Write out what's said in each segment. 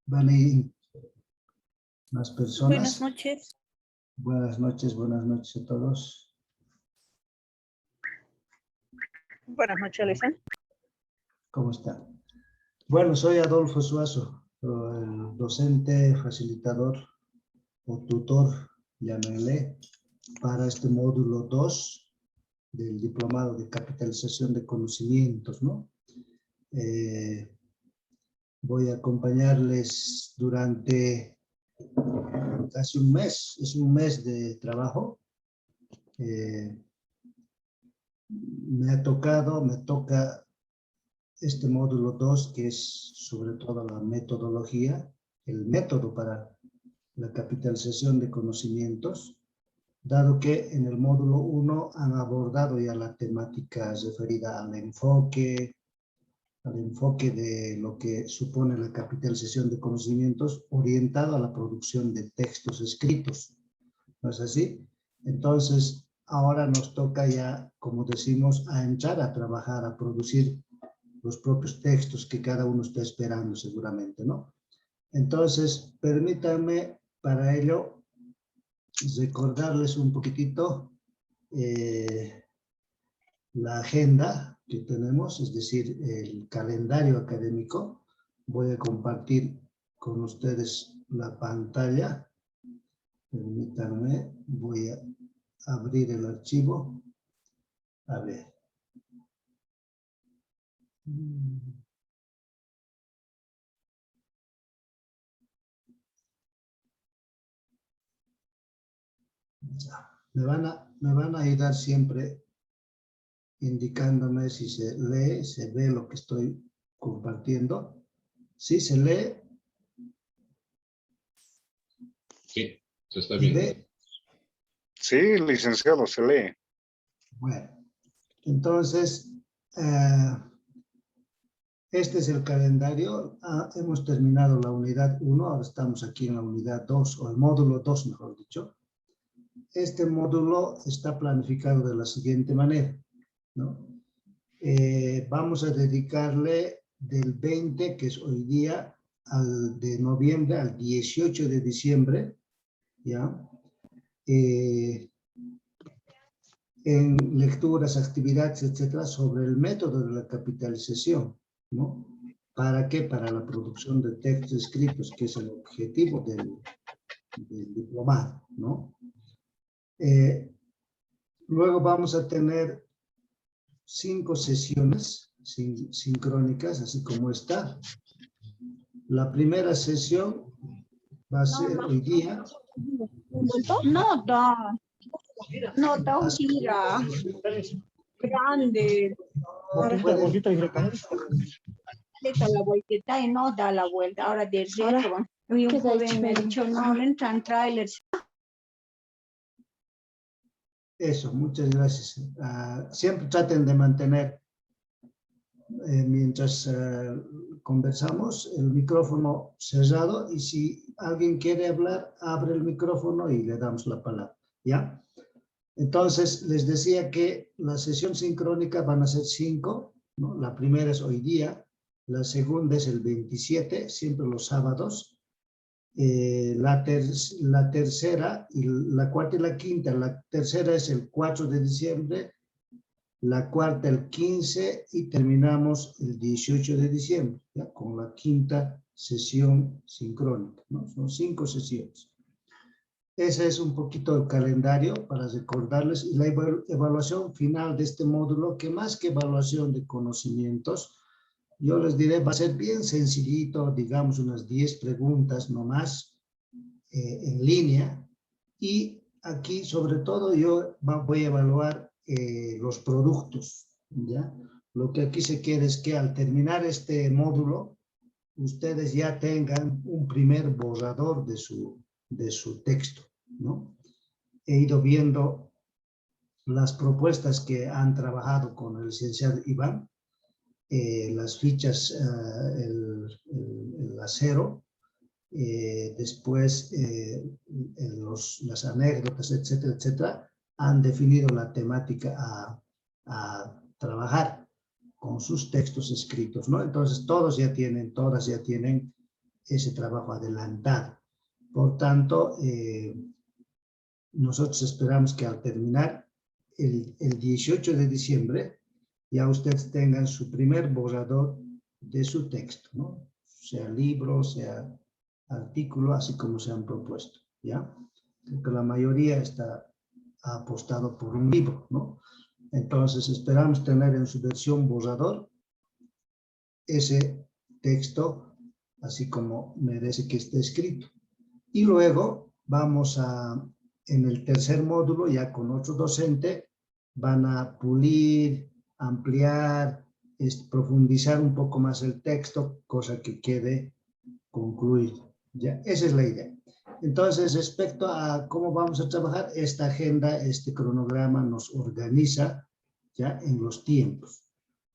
van a ir más personas. Buenas noches. Buenas noches a todos. Buenas noches, Alison. ¿Cómo están? Bueno, soy Adolfo Suazo, el docente, facilitador o tutor, llámenle, para este módulo 2 del diplomado de capitalización de conocimientos, ¿no? Voy a acompañarles durante casi un mes, es un mes de trabajo. Me toca este módulo 2, que es sobre todo la metodología, el método para la capitalización de conocimientos, dado que en el módulo 1 han abordado ya la temática referida al enfoque de lo que supone la capitalización de conocimientos orientado a la producción de textos escritos. ¿No es así? Entonces, ahora nos toca ya, como decimos, a entrar a trabajar, a producir los propios textos que cada uno está esperando seguramente, ¿no? Entonces, permítanme para ello recordarles un poquitito la agenda que tenemos, es decir, el calendario académico. Voy a compartir con ustedes la pantalla. Permítanme, voy a abrir el archivo. A ver. Ya. Me van a ayudar siempre indicándome si se lee, se ve lo que estoy compartiendo. ¿Sí se lee? Sí, se está viendo. Sí, licenciado, se lee. Bueno, entonces, este es el calendario. Hemos terminado la unidad 1, ahora estamos aquí en la unidad 2, o el módulo 2, mejor dicho. Este módulo está planificado de la siguiente manera, ¿no? Vamos a dedicarle del 20, que es hoy día, de noviembre al 18 de diciembre, ¿ya? En lecturas, actividades, etcétera, sobre el método de la capitalización, ¿no? ¿Para qué? Para la producción de textos escritos, que es el objetivo del diplomado, ¿no? Luego vamos a tener 5 sesiones sincrónicas, así como esta. La primera sesión va a ser hoy día. No da un gira grande. Da la vueltita y no da la vuelta. Ahora de retro. Y un joven me ha dicho, no entran trailers. Eso, muchas gracias. Siempre traten de mantener, mientras conversamos, el micrófono cerrado, y si alguien quiere hablar, abre el micrófono y le damos la palabra, ¿ya? Entonces, les decía que la sesión sincrónica van a ser 5, ¿no? La primera es hoy día, la segunda es el 27, siempre los sábados. La tercera, y la cuarta y la quinta. La tercera es el 4 de diciembre, la cuarta el 15 y terminamos el 18 de diciembre, ¿ya? Con la quinta sesión sincrónica, ¿no? Son 5 sesiones. Ese es un poquito el calendario para recordarles, y la evaluación final de este módulo, que más que evaluación de conocimientos, yo les diré, va a ser bien sencillito, digamos unas 10 preguntas nomás, en línea, y aquí sobre todo yo voy a evaluar los productos, ¿ya? Lo que aquí se quiere es que al terminar este módulo, ustedes ya tengan un primer borrador de su texto, ¿no? He ido viendo las propuestas que han trabajado con el licenciado Iván, las fichas, el acero, después las anécdotas, etcétera, etcétera, han definido la temática a trabajar con sus textos escritos, ¿no? Entonces todas ya tienen ese trabajo adelantado. Por tanto, nosotros esperamos que al terminar el 18 de diciembre, ya ustedes tengan su primer borrador de su texto, ¿no? Sea libro, sea artículo, así como se han propuesto, ¿ya? Creo que la mayoría ha apostado por un libro, ¿no? Entonces esperamos tener en su versión borrador ese texto, así como merece que esté escrito. Y luego vamos en el tercer módulo, ya con otro docente, van a pulir, ampliar, profundizar un poco más el texto, cosa que quede concluido. ¿Ya? Esa es la idea. Entonces, respecto a cómo vamos a trabajar, esta agenda, este cronograma nos organiza ya en los tiempos.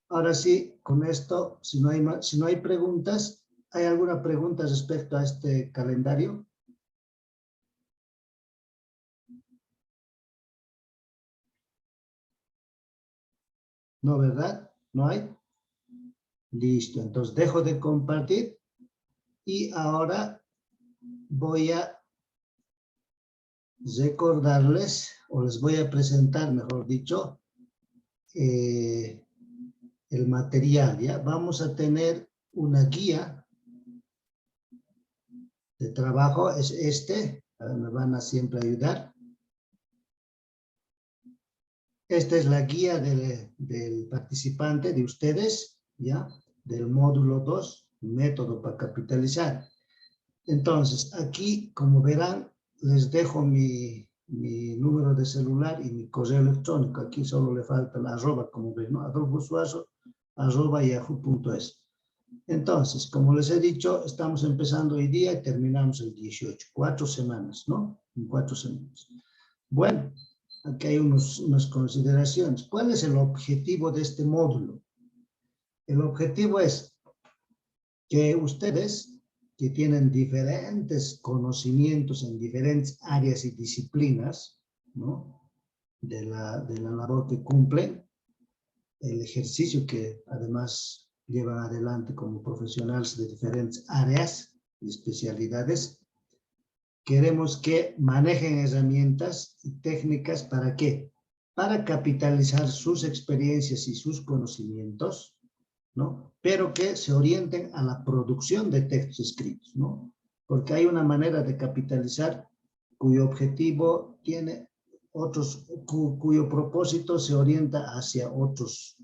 Ahora sí, con esto, si no hay preguntas, ¿hay alguna pregunta respecto a este calendario? No, ¿verdad? ¿No hay? Listo, entonces dejo de compartir y ahora voy a recordarles, o les voy a presentar, mejor dicho, el material, ¿ya? Vamos a tener una guía de trabajo, es me van a siempre ayudar. Esta es la guía del participante, de ustedes, ¿ya? Del módulo 2, método para capitalizar. Entonces, aquí, como verán, les dejo mi número de celular y mi correo electrónico. Aquí solo le falta la arroba, como ven, ¿no? adolfosuazo@yahoo.es. Entonces, como les he dicho, estamos empezando hoy día y terminamos el 18. 4 semanas, ¿no? En 4 semanas. Bueno, aquí hay unas consideraciones. ¿Cuál es el objetivo de este módulo? El objetivo es que ustedes, que tienen diferentes conocimientos en diferentes áreas y disciplinas, ¿no? de la labor que cumplen, el ejercicio que además llevan adelante como profesionales de diferentes áreas y especialidades, queremos que manejen herramientas y técnicas ¿para qué? Para capitalizar sus experiencias y sus conocimientos, ¿no? Pero que se orienten a la producción de textos escritos, ¿no? Porque hay una manera de capitalizar cuyo objetivo tiene otros, cuyo propósito se orienta hacia otros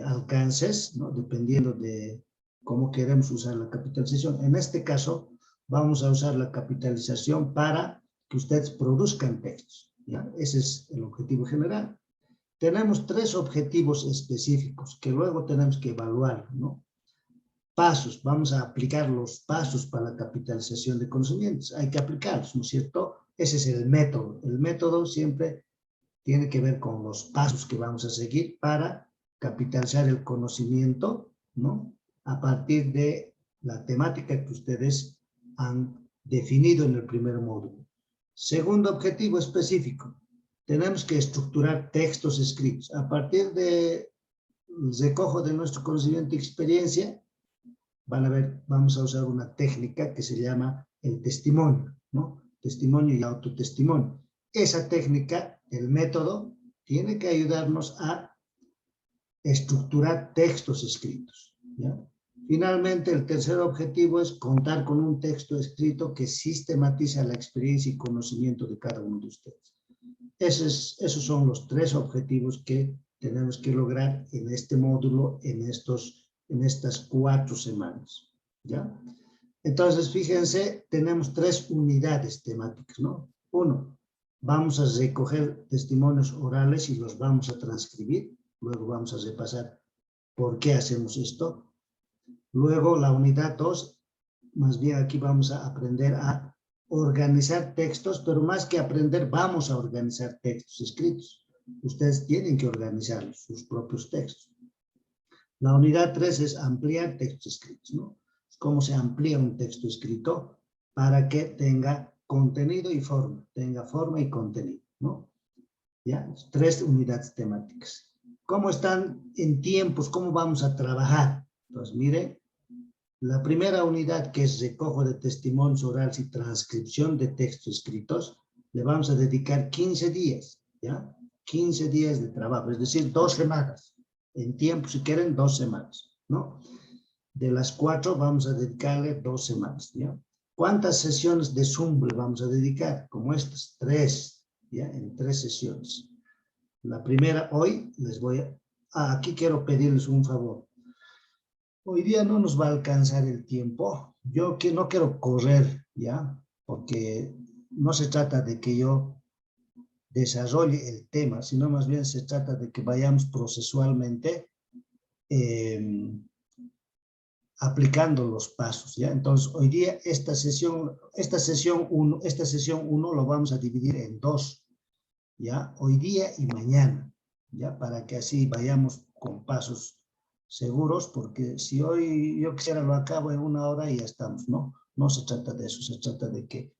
alcances, ¿no? Dependiendo de cómo queremos usar la capitalización. En este caso, vamos a usar la capitalización para que ustedes produzcan textos, ¿ya? Ese es el objetivo general. Tenemos 3 objetivos específicos que luego tenemos que evaluar, ¿no? Pasos, vamos a aplicar los pasos para la capitalización de conocimientos. Hay que aplicarlos, ¿no es cierto? Ese es el método. El método siempre tiene que ver con los pasos que vamos a seguir para capitalizar el conocimiento, ¿no? A partir de la temática que ustedes han definido en el primer módulo. Segundo objetivo específico. Tenemos que estructurar textos escritos. A partir del recojo de nuestro conocimiento y experiencia, van a ver, vamos a usar una técnica que se llama el testimonio, ¿no? Testimonio y autotestimonio. Esa técnica, el método, tiene que ayudarnos a estructurar textos escritos, ¿ya? Finalmente, el tercer objetivo es contar con un texto escrito que sistematiza la experiencia y conocimiento de cada uno de ustedes. Esos son los 3 objetivos que tenemos que lograr en este módulo, en estas 4 semanas, ¿ya? Entonces, fíjense, tenemos 3 unidades temáticas, ¿no? 1, vamos a recoger testimonios orales y los vamos a transcribir. Luego vamos a repasar por qué hacemos esto. Luego, la unidad 2, más bien aquí vamos a aprender a organizar textos, pero más que aprender, vamos a organizar textos escritos. Ustedes tienen que organizar sus propios textos. La unidad 3 es ampliar textos escritos, ¿no? Cómo se amplía un texto escrito para que tenga contenido y forma, tenga forma y contenido, ¿no? ¿Ya? 3 unidades temáticas. ¿Cómo están en tiempos? ¿Cómo vamos a trabajar? Pues miren, La primera unidad, que es recojo de testimonios orales y transcripción de textos escritos, le vamos a dedicar 15 días, ¿ya? 15 días de trabajo, es decir, 2 semanas. En tiempo, si quieren, 2 semanas, ¿no? De las 4 vamos a dedicarle 2 semanas, ¿ya? ¿Cuántas sesiones de Zoom le vamos a dedicar? Como estas, 3, ¿ya? En 3 sesiones. La primera, hoy les voy a... aquí quiero pedirles un favor. Hoy día no nos va a alcanzar el tiempo. Yo que no quiero correr, ¿ya? Porque no se trata de que yo desarrolle el tema, sino más bien se trata de que vayamos procesualmente aplicando los pasos, ¿ya? Entonces, hoy día esta sesión 1 lo vamos a dividir en 2, ¿ya? Hoy día y mañana, ¿ya? Para que así vayamos con pasos seguros, porque si hoy yo quisiera lo acabo en 1 hora y ya estamos, ¿no? No se trata de eso, se trata de que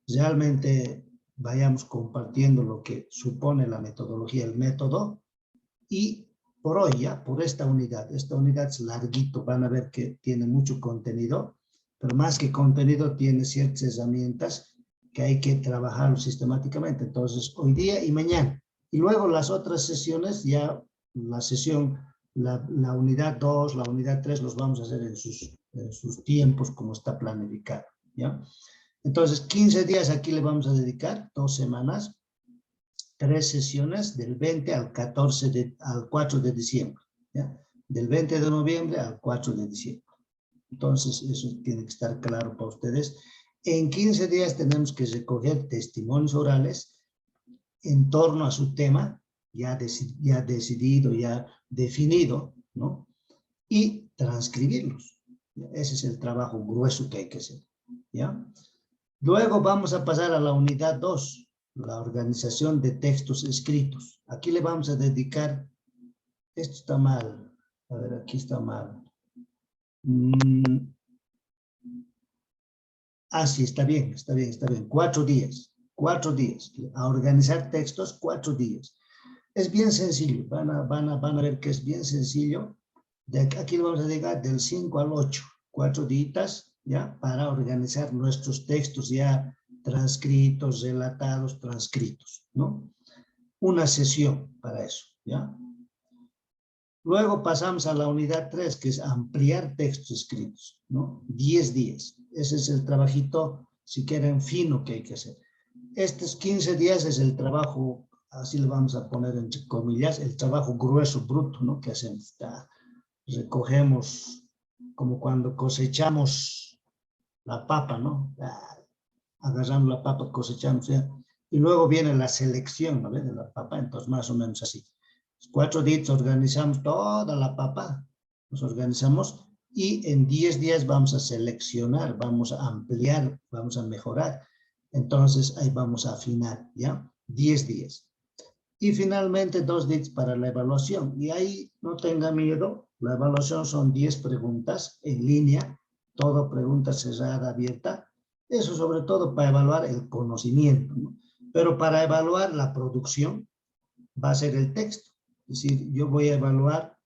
realmente vayamos compartiendo lo que supone la metodología, el método, y por hoy ya, por esta unidad es larguito, van a ver que tiene mucho contenido, pero más que contenido tiene ciertas herramientas que hay que trabajar sistemáticamente. Entonces, hoy día y mañana. Y luego las otras sesiones, ya la sesión, la unidad 2, la unidad 3, los vamos a hacer en sus tiempos como está planificado, ¿ya? Entonces, 15 días aquí le vamos a dedicar, 2 semanas, 3 sesiones del 20 al 4 de diciembre, ¿ya? Del 20 de noviembre al 4 de diciembre. Entonces, eso tiene que estar claro para ustedes. En 15 días tenemos que recoger testimonios orales en torno a su tema, ya decidido, ya definido, ¿no? Y transcribirlos. Ese es el trabajo grueso que hay que hacer, ¿ya? Luego vamos a pasar a la unidad 2, la organización de textos escritos. Aquí le vamos a dedicar, esto está mal, a ver, aquí está mal. Sí, está bien, 4 días, a organizar textos, 4 días. Es bien sencillo, van a ver que es bien sencillo. Aquí le vamos a dedicar del 5 al 8, 4 días, ¿ya? Para organizar nuestros textos ya transcritos, relatados, transcritos, ¿no? Una sesión para eso, ¿ya? Luego pasamos a la unidad 3, que es ampliar textos escritos, ¿no? 10 días. Ese es el trabajito, si quieren, fino que hay que hacer. Estos 15 días es el trabajo, así le vamos a poner entre comillas, el trabajo grueso, bruto, ¿no? Que hacemos. Recogemos como cuando cosechamos la papa, ¿no? Agarramos la papa, cosechamos, ¿ya? Y luego viene la selección, ¿no? De la papa, entonces más o menos así. 4 días organizamos toda la papa, nos organizamos y en 10 días vamos a seleccionar, vamos a ampliar, vamos a mejorar. Entonces ahí vamos a afinar, ¿ya? 10 días. Y finalmente 2 días para la evaluación. Y ahí no tenga miedo, la evaluación son 10 preguntas en línea, todo pregunta cerrada, abierta. Eso sobre todo para evaluar el conocimiento, ¿no? Pero para evaluar la producción va a ser el texto. Es decir, yo voy a evaluar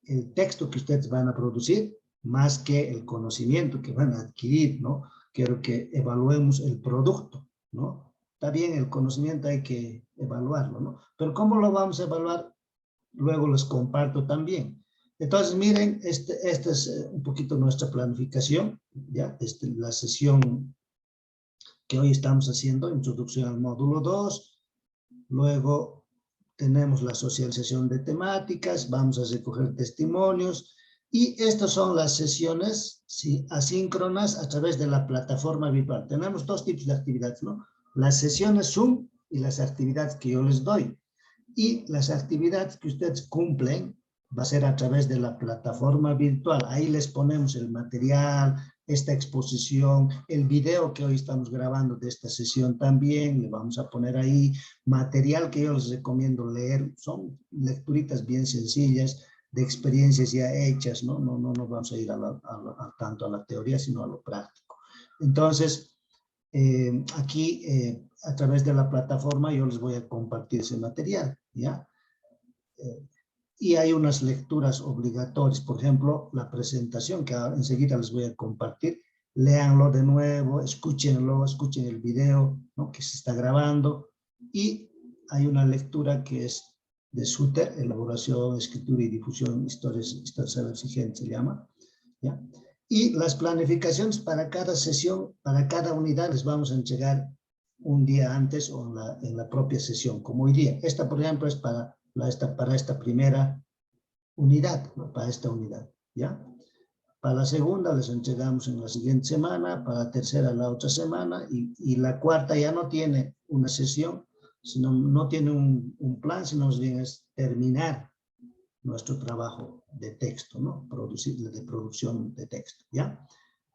el texto que ustedes van a producir más que el conocimiento que van a adquirir, ¿no? Quiero que evaluemos el producto, ¿no? Está bien, el conocimiento hay que evaluarlo, ¿no? Pero ¿cómo lo vamos a evaluar? Luego les comparto también. Entonces, miren, esta es un poquito nuestra planificación, ¿ya? La sesión que hoy estamos haciendo, introducción al módulo 2, luego tenemos la socialización de temáticas, vamos a recoger testimonios, y estas son las sesiones asíncronas a través de la plataforma virtual. Tenemos 2 tipos de actividades, ¿no? Las sesiones Zoom y las actividades que yo les doy. Y las actividades que ustedes cumplen va a ser a través de la plataforma virtual. Ahí les ponemos el material, esta exposición, el video que hoy estamos grabando de esta sesión también, le vamos a poner ahí material que yo les recomiendo leer. Son lecturitas bien sencillas, de experiencias ya hechas, ¿no? No vamos a ir tanto a la teoría, sino a lo práctico. Entonces, aquí a través de la plataforma yo les voy a compartir ese material, ¿ya? y hay unas lecturas obligatorias. Por ejemplo, la presentación que enseguida les voy a compartir. Léanlo de nuevo, escúchenlo, escuchen el video, ¿no?, que se está grabando. Y hay una lectura que es de Suter, elaboración, escritura y difusión, historias exigentes se llama, ¿ya? Y las planificaciones para cada sesión, para cada unidad, les vamos a entregar un día antes o en la propia sesión, como hoy día. Esta, por ejemplo, es para esta primera unidad, ¿no?, para esta unidad, ¿ya? Para la segunda les entregamos en la siguiente semana, para la tercera la otra semana, y la cuarta ya no tiene una sesión, sino no tiene un plan, sino más bien es terminar nuestro trabajo de texto, ¿no? De producción de texto, ¿ya?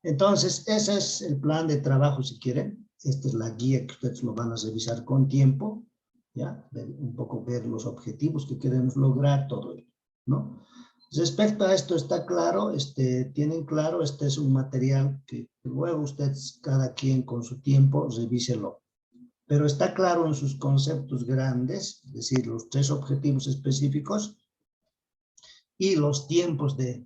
Entonces, ese es el plan de trabajo, si quieren. Esta es la guía que ustedes lo van a revisar con tiempo, ¿ya? Un poco ver los objetivos que queremos lograr, todo ello, ¿no? Respecto a esto, ¿está claro? ¿Tienen claro? Este es un material que luego ustedes, cada quien con su tiempo, revíselo. Pero está claro en sus conceptos grandes, es decir, los 3 objetivos específicos y los tiempos de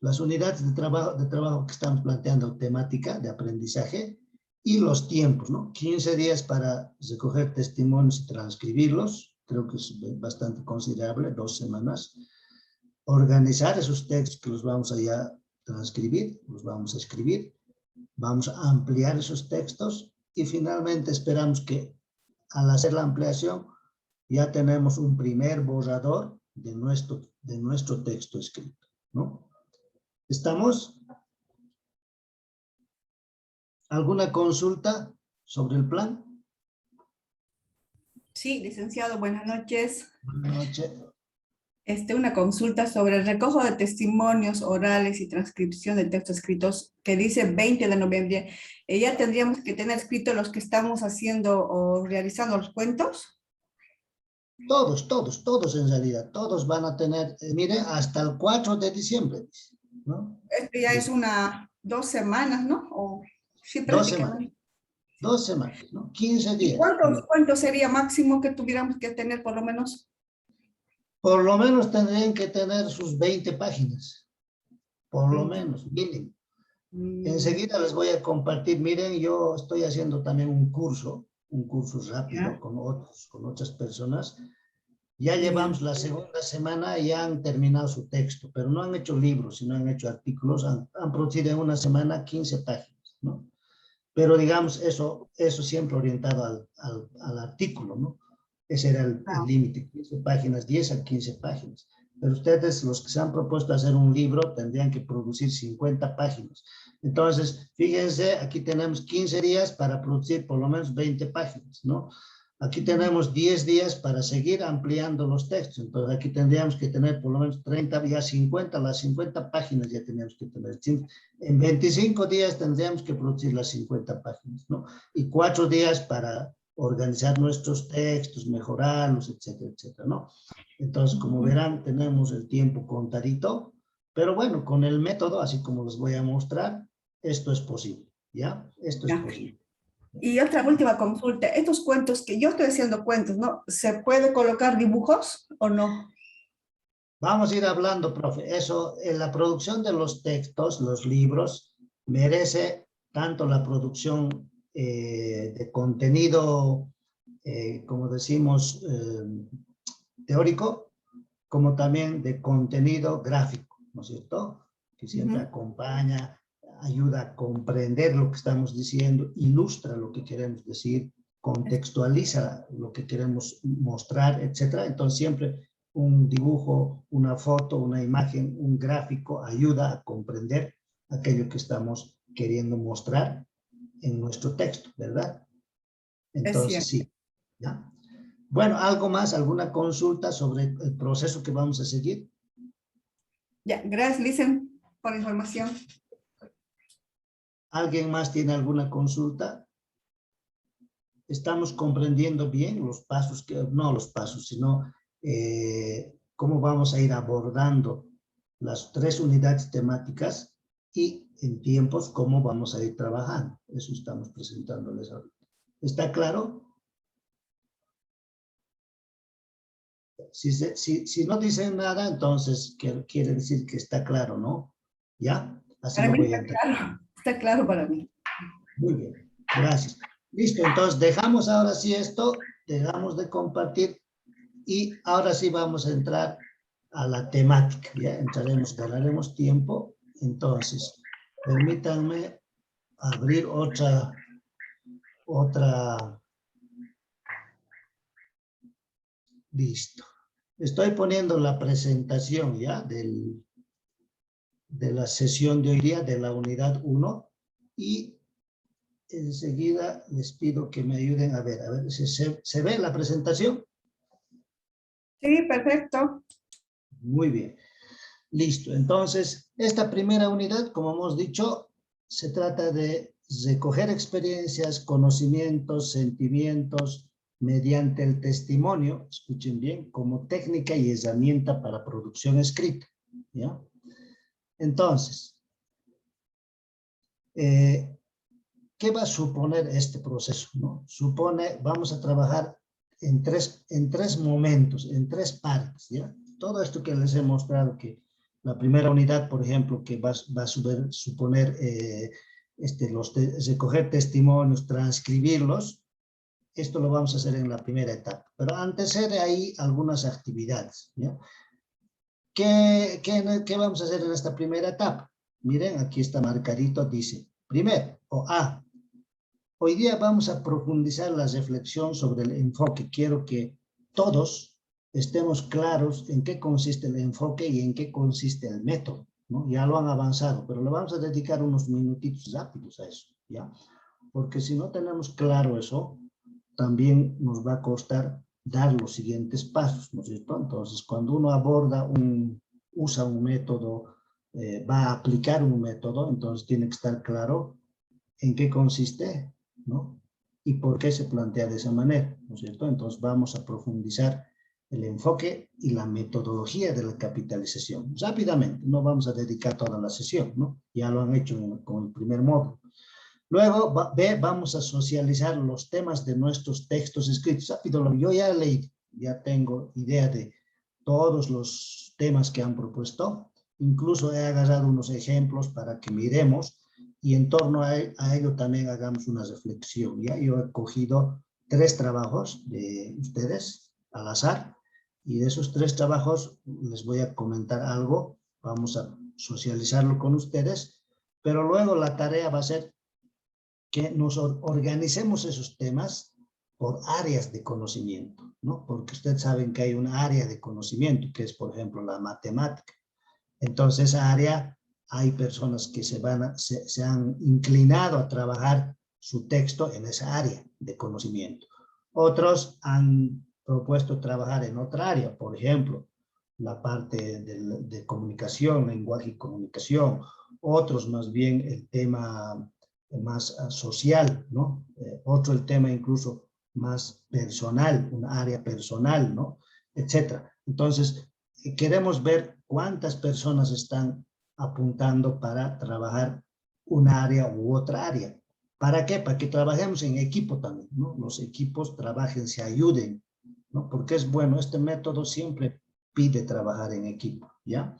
las unidades de trabajo que estamos planteando, temática de aprendizaje, y los tiempos, ¿no? 15 días para recoger testimonios y transcribirlos, creo que es bastante considerable, 2 semanas. Organizar esos textos que los vamos a ya transcribir, los vamos a escribir, vamos a ampliar esos textos y finalmente esperamos que al hacer la ampliación ya tenemos un primer borrador de nuestro texto escrito, ¿no? ¿Estamos? ¿Alguna consulta sobre el plan? Sí, licenciado, buenas noches. Buenas noches. Una consulta sobre el recojo de testimonios orales y transcripción de textos escritos que dice 20 de noviembre. ¿Ya tendríamos que tener escritos los que estamos haciendo o realizando los cuentos? Todos en realidad, todos van a tener, mire, hasta el 4 de diciembre, ¿no? Esto ya es 2 semanas, ¿no? O, sí, 2 semanas. prácticamente. 2 semanas, ¿no? 15 ¿Y días. cuántos sería máximo que tuviéramos que tener por lo menos? Por lo menos tendrían que tener sus 20 páginas. Por lo 20. menos, miren. Enseguida les voy a compartir. Miren, yo estoy haciendo también un curso rápido ¿Ya? con otras personas. Ya llevamos la segunda semana y ya han terminado su texto, pero no han hecho libros, sino han hecho artículos. Han producido en una semana 15 páginas, ¿no? Pero digamos, eso siempre orientado al artículo, ¿no? Ese era el límite, 15 páginas, 10 a 15 páginas. Pero ustedes, los que se han propuesto hacer un libro, tendrían que producir 50 páginas. Entonces, fíjense, aquí tenemos 15 días para producir por lo menos 20 páginas, ¿no? Aquí tenemos 10 días para seguir ampliando los textos. Entonces, aquí tendríamos que tener por lo menos 30, ya 50, las 50 páginas ya teníamos que tener. En 25 días tendríamos que producir las 50 páginas, ¿no? Y 4 días para organizar nuestros textos, mejorarlos, etcétera, etcétera, ¿no? Entonces, como verán, tenemos el tiempo contadito, pero bueno, con el método, así como les voy a mostrar, esto es posible, ¿ya? Esto es posible. Y otra última consulta, estos cuentos que yo estoy haciendo cuentos, ¿no? ¿Se puede colocar dibujos o no? Vamos a ir hablando, profe. Eso, en la producción de los textos, los libros, merece tanto la producción de contenido, como decimos, teórico, como también de contenido gráfico, ¿no es cierto? Que siempre acompaña, ayuda a comprender lo que estamos diciendo, ilustra lo que queremos decir, contextualiza lo que queremos mostrar, etcétera. Entonces siempre un dibujo, una foto, una imagen, un gráfico ayuda a comprender aquello que estamos queriendo mostrar en nuestro texto, ¿verdad? Entonces sí, ¿ya? Bueno, ¿algo más? ¿Alguna consulta sobre el proceso que vamos a seguir? Ya, gracias, Licen, por la información. ¿Alguien más tiene alguna consulta? ¿Estamos comprendiendo bien los pasos, no los pasos, sino cómo vamos a ir abordando las 3 unidades temáticas y en tiempos cómo vamos a ir trabajando? Eso estamos presentándoles ahorita. ¿Está claro? Si no dicen nada, entonces quiere decir que está claro, ¿no? ¿Ya? Así Para lo mí voy a está entender. claro, está claro para mí. Muy bien, gracias. Listo, entonces dejamos ahora sí esto, dejamos de compartir y ahora sí vamos a entrar a la temática. Ya entraremos, ganaremos tiempo. Entonces, permítanme abrir otra. Listo. Estoy poniendo la presentación ya de la sesión de hoy día de la unidad 1 y enseguida les pido que me ayuden a ver si se ve la presentación. Sí, perfecto. Muy bien. Listo. Entonces, esta primera unidad, como hemos dicho, se trata de recoger experiencias, conocimientos, sentimientos mediante el testimonio, escuchen bien, como técnica y herramienta para producción escrita. ¿Ya? Entonces, ¿qué va a suponer este proceso? ¿No? Vamos a trabajar en tres momentos, en tres partes. ¿Ya? Todo esto que les he mostrado, que la primera unidad, por ejemplo, que va a suponer recoger testimonios, transcribirlos, esto lo vamos a hacer en la primera etapa. Pero antes de ahí algunas actividades. ¿Ya? ¿Qué vamos a hacer en esta primera etapa? Miren, aquí está marcadito, dice, primero, hoy día vamos a profundizar la reflexión sobre el enfoque. Quiero que todos estemos claros en qué consiste el enfoque y en qué consiste el método, ¿no? Ya lo han avanzado, pero le vamos a dedicar unos minutitos rápidos a eso, ¿ya? Porque si no tenemos claro eso, también nos va a costar dar los siguientes pasos, ¿no es cierto? Entonces, cuando uno usa un método, va a aplicar un método, entonces tiene que estar claro en qué consiste, ¿no? Y por qué se plantea de esa manera, ¿no es cierto? Entonces vamos a profundizar el enfoque y la metodología de la capitalización. Rápidamente, no vamos a dedicar toda la sesión, ¿no? Ya lo han hecho con el primer módulo. Luego, vamos a socializar los temas de nuestros textos escritos. Rápido, yo ya leí, ya tengo idea de todos los temas que han propuesto. Incluso he agarrado unos ejemplos para que miremos y en torno a ello también hagamos una reflexión. ¿Ya? Yo he cogido 3 trabajos de ustedes al azar y de esos 3 trabajos les voy a comentar algo. Vamos a socializarlo con ustedes, pero luego la tarea va a ser que nos organicemos esos temas por áreas de conocimiento, ¿no? Porque ustedes saben que hay una área de conocimiento, que es, por ejemplo, la matemática. Entonces, esa área, hay personas que se han inclinado a trabajar su texto en esa área de conocimiento. Otros han propuesto trabajar en otra área, por ejemplo, la parte de comunicación, lenguaje y comunicación. Otros más bien el tema más social, ¿no? Otro el tema incluso más personal, una área personal, ¿no? Etcétera. Entonces, queremos ver cuántas personas están apuntando para trabajar una área u otra área. ¿Para qué? Para que trabajemos en equipo también, ¿no? Los equipos trabajen, se ayuden, ¿no? Porque es bueno, este método siempre pide trabajar en equipo, ¿ya?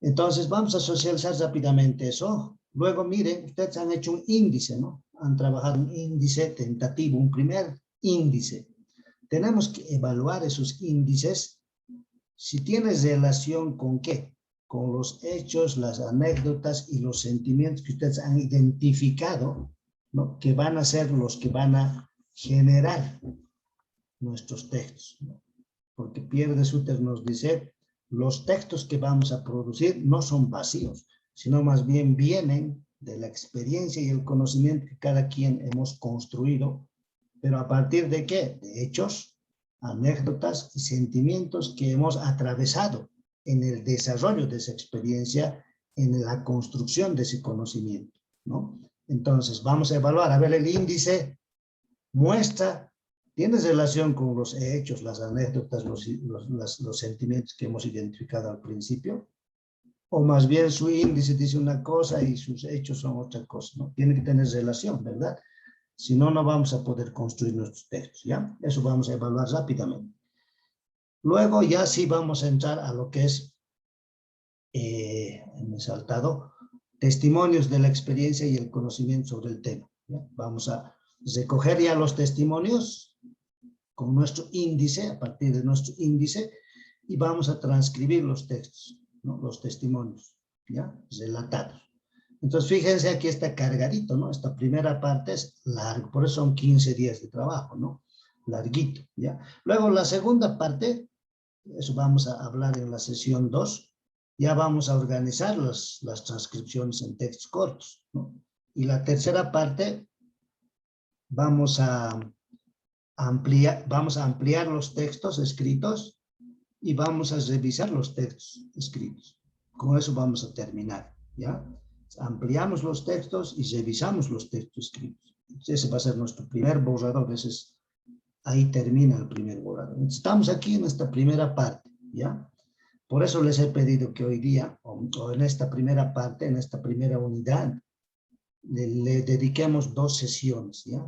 Entonces, vamos a socializar rápidamente eso. Luego, miren, ustedes han hecho un índice, ¿no? Han trabajado un índice tentativo, un primer índice. Tenemos que evaluar esos índices si tienen relación con qué, con los hechos, las anécdotas y los sentimientos que ustedes han identificado, ¿no? Que van a ser los que van a generar nuestros textos, ¿no? Porque Pierre Sutter nos dice, los textos que vamos a producir no son vacíos, sino más bien vienen de la experiencia y el conocimiento que cada quien hemos construido, pero a partir de ¿qué? De hechos, anécdotas y sentimientos que hemos atravesado en el desarrollo de esa experiencia, en la construcción de ese conocimiento, ¿no? Entonces, vamos a evaluar, a ver, el índice muestra, ¿tiene relación con los hechos, las anécdotas, los sentimientos que hemos identificado al principio? O más bien su índice dice una cosa y sus hechos son otra cosa, ¿no? Tiene que tener relación, ¿verdad? Si no, no vamos a poder construir nuestros textos, ¿ya? Eso vamos a evaluar rápidamente. Luego ya sí vamos a entrar a lo que es, me he saltado, testimonios de la experiencia y el conocimiento sobre el tema. ¿Ya? Vamos a recoger ya los testimonios con nuestro índice, a partir de nuestro índice, y vamos a transcribir los textos, ¿no? Los testimonios, ¿ya? Relatados. Entonces, fíjense, aquí está cargadito, ¿no? Esta primera parte es larga, por eso son 15 días de trabajo, ¿no? Larguito, ¿ya? Luego, la segunda parte, eso vamos a hablar en la sesión 2, ya vamos a organizar las transcripciones en textos cortos, ¿no? Y la tercera parte, vamos a ampliar los textos escritos y vamos a revisar los textos escritos. Con eso vamos a terminar, ¿ya? Ampliamos los textos y revisamos los textos escritos. Ese va a ser nuestro primer borrador, ahí termina el primer borrador. Estamos aquí en esta primera parte, ¿ya? Por eso les he pedido que hoy día, o en esta primera parte, en esta primera unidad, le dediquemos 2 sesiones, ¿ya?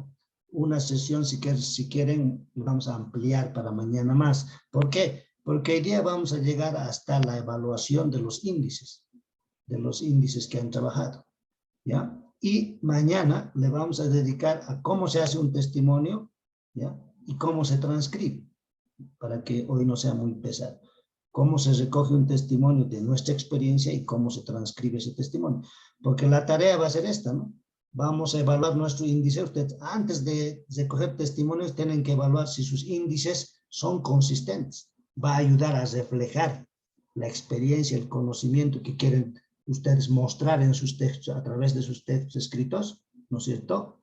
Una sesión, si quieren, vamos a ampliar para mañana más. ¿Por qué? Porque hoy día vamos a llegar hasta la evaluación de los índices que han trabajado, ¿ya? Y mañana le vamos a dedicar a cómo se hace un testimonio, ¿ya? Y cómo se transcribe, para que hoy no sea muy pesado. Cómo se recoge un testimonio de nuestra experiencia y cómo se transcribe ese testimonio. Porque la tarea va a ser esta, ¿no? Vamos a evaluar nuestro índice. Ustedes, antes de recoger testimonios, tienen que evaluar si sus índices son consistentes. Va a ayudar a reflejar la experiencia, el conocimiento que quieren ustedes mostrar en sus textos, a través de sus textos escritos, ¿no es cierto?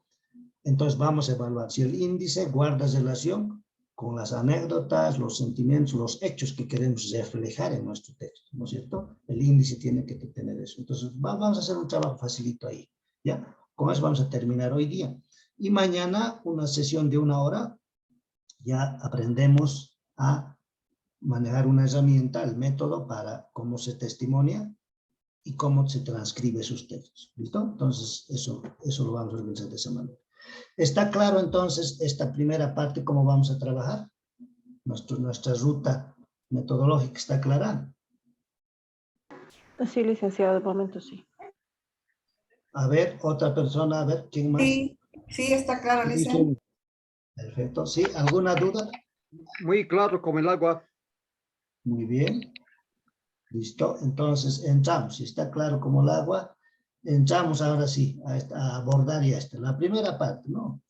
Entonces vamos a evaluar si el índice guarda relación con las anécdotas, los sentimientos, los hechos que queremos reflejar en nuestro texto, ¿no es cierto? El índice tiene que tener eso. Entonces vamos a hacer un trabajo facilito ahí, ¿ya? Con eso vamos a terminar hoy día. Y mañana una sesión de 1 hora, ya aprendemos a manejar una herramienta, el método para cómo se testimonia y cómo se transcribe sus textos. ¿Listo? Entonces, eso lo vamos a organizar de esa manera. ¿Está claro entonces esta primera parte cómo vamos a trabajar? Nuestra ruta metodológica está clara. Sí, licenciado, de momento sí. A ver, otra persona, a ver, ¿quién más? Sí, sí, está claro, Licen. Perfecto. ¿Sí? ¿Alguna duda? Muy claro como el agua. Muy bien. Listo. Entonces, entramos. Si está claro como el agua, entramos ahora sí a abordar ya esto. La primera parte, ¿no?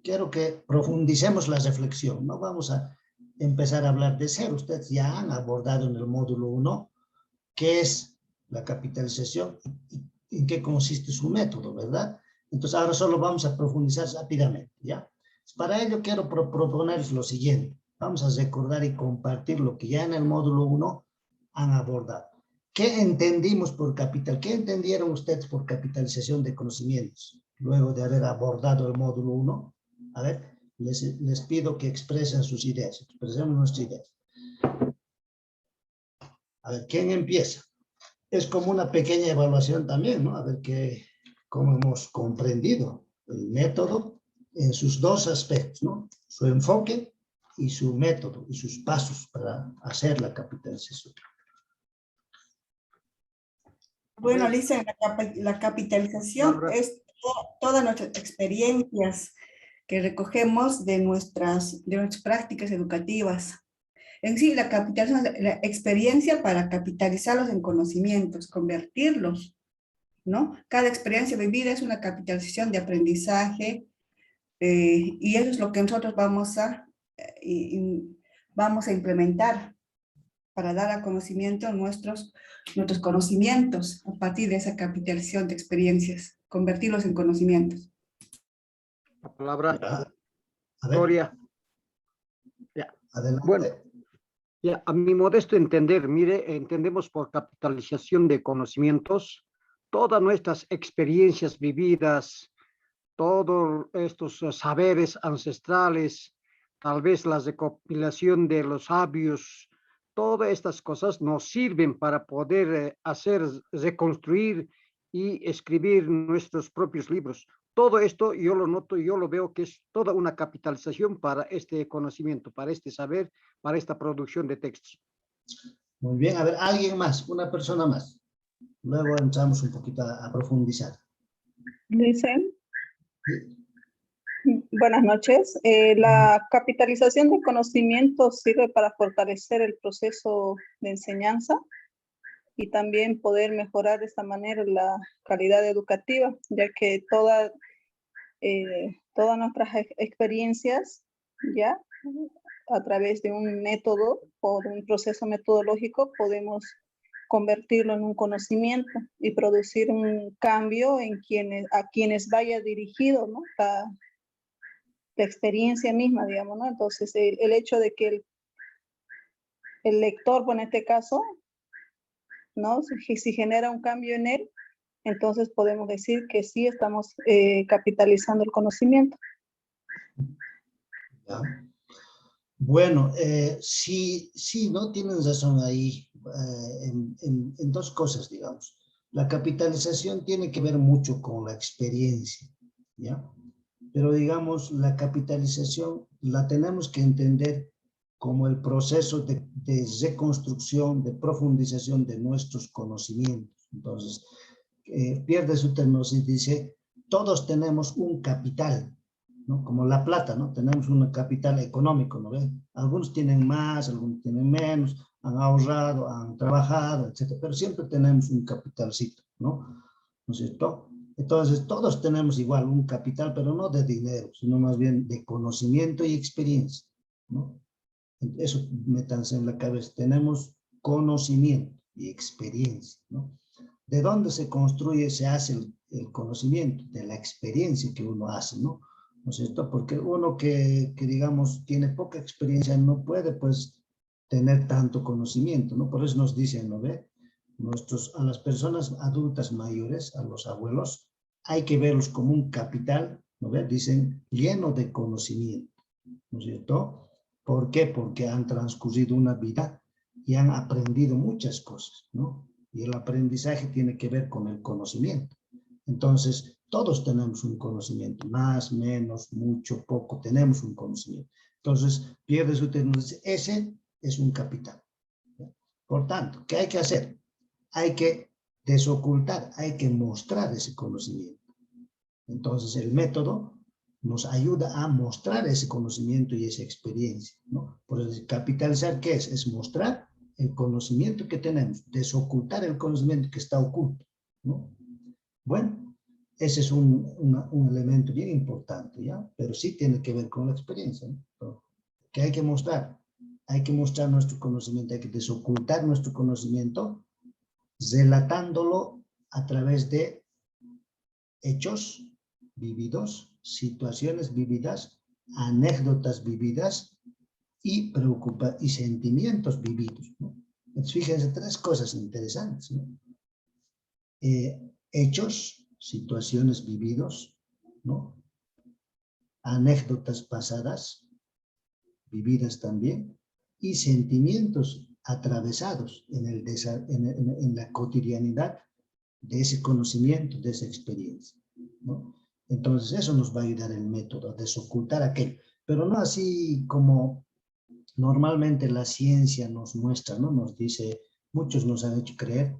Quiero que profundicemos la reflexión. No vamos a empezar a hablar de cero. Ustedes ya han abordado en el módulo 1 qué es la capitalización y en qué consiste su método, ¿verdad? Entonces, ahora solo vamos a profundizar rápidamente, ¿ya? Para ello quiero proponerles lo siguiente. Vamos a recordar y compartir lo que ya en el módulo 1 han abordado. ¿Qué entendimos por capital? ¿Qué entendieron ustedes por capitalización de conocimientos? Luego de haber abordado el módulo 1, a ver, les pido que expresen sus ideas. Expresemos nuestras ideas. A ver, ¿quién empieza? Es como una pequeña evaluación también, ¿no? A ver cómo hemos comprendido el método en sus 2 aspectos, ¿no? Su enfoque y su método y sus pasos para hacer la capitalización. Bueno, Lisa, la capitalización es todas nuestras experiencias que recogemos de nuestras prácticas educativas. En sí, la capitalización es la experiencia para capitalizarlos en conocimientos, convertirlos, ¿no? Cada experiencia vivida es una capitalización de aprendizaje y eso es lo que nosotros vamos a implementar para dar a conocimiento nuestros conocimientos a partir de esa capitalización de experiencias, convertirlos en conocimientos. La palabra, A ver, Gloria. Ya. adelante. Bueno, ya, a mi modesto entender, mire, entendemos por capitalización de conocimientos todas nuestras experiencias vividas, todos estos saberes ancestrales, tal vez la recopilación de los sabios, todas estas cosas nos sirven para poder reconstruir y escribir nuestros propios libros. todo esto yo lo noto, yo lo veo que es toda una capitalización para este conocimiento, para este saber, para esta producción de textos. Muy bien, a ver, alguien más, una persona más. Luego entramos un poquito a profundizar. Dicen, Sí. buenas noches. La capitalización de conocimientos sirve para fortalecer el proceso de enseñanza y también poder mejorar de esta manera la calidad educativa, ya que todas nuestras experiencias, ya a través de un método o de un proceso metodológico podemos convertirlo en un conocimiento y producir un cambio en a quienes vaya dirigido, ¿no? La experiencia misma, digamos, ¿no? Entonces, el hecho de que el lector, pues, en este caso, ¿no? Si genera un cambio en él, entonces podemos decir que sí estamos capitalizando el conocimiento. ¿Ya? Bueno, sí, no tienen razón ahí en dos cosas, digamos. La capitalización tiene que ver mucho con la experiencia, ¿ya? Pero digamos, la capitalización la tenemos que entender como el proceso de reconstrucción, de profundización de nuestros conocimientos. Entonces, pierde su término y dice, todos tenemos un capital, ¿no? Como la plata, ¿no? Tenemos un capital económico, ¿no ve? Algunos tienen más, algunos tienen menos, han ahorrado, han trabajado, etcétera, pero siempre tenemos un capitalcito, ¿no? ¿No es cierto? Entonces, todos tenemos igual un capital, pero no de dinero, sino más bien de conocimiento y experiencia, ¿no? Eso métanse en la cabeza. Tenemos conocimiento y experiencia, ¿no? ¿De dónde se construye, se hace el conocimiento? De la experiencia que uno hace, ¿no? ¿No es cierto? Porque uno que digamos, tiene poca experiencia no puede, pues, tener tanto conocimiento, ¿no? Por eso nos dicen, ¿no ve? A las personas adultas mayores, a los abuelos, hay que verlos como un capital, ¿no ve? Dicen, lleno de conocimiento, ¿no es cierto? ¿Por qué? Porque han transcurrido una vida y han aprendido muchas cosas, ¿no? Y el aprendizaje tiene que ver con el conocimiento. Entonces, todos tenemos un conocimiento, más, menos, mucho, poco, tenemos un conocimiento. Entonces, pierde su término, ese es un capital. Por tanto, ¿qué hay que hacer? Hay que desocultar, hay que mostrar ese conocimiento. Entonces, el método nos ayuda a mostrar ese conocimiento y esa experiencia, ¿no? Por eso, capitalizar, ¿qué es? Es mostrar el conocimiento que tenemos, desocultar el conocimiento que está oculto, ¿no? Bueno, ese es un elemento bien importante, ¿ya? Pero sí tiene que ver con la experiencia, ¿no? ¿Qué hay que mostrar? Hay que mostrar nuestro conocimiento, hay que desocultar nuestro conocimiento, relatándolo a través de hechos vividos, situaciones vividas, anécdotas vividas y sentimientos vividos, ¿no? Entonces, fíjense, tres cosas interesantes, ¿no? Hechos, situaciones vividos, ¿no? Anécdotas pasadas, vividas también, y sentimientos atravesados en la cotidianidad de ese conocimiento, de esa experiencia, ¿no? Entonces, eso nos va a ayudar el método, a desocultar aquello, pero no así como normalmente la ciencia nos muestra, ¿no? Nos dice, muchos nos han hecho creer,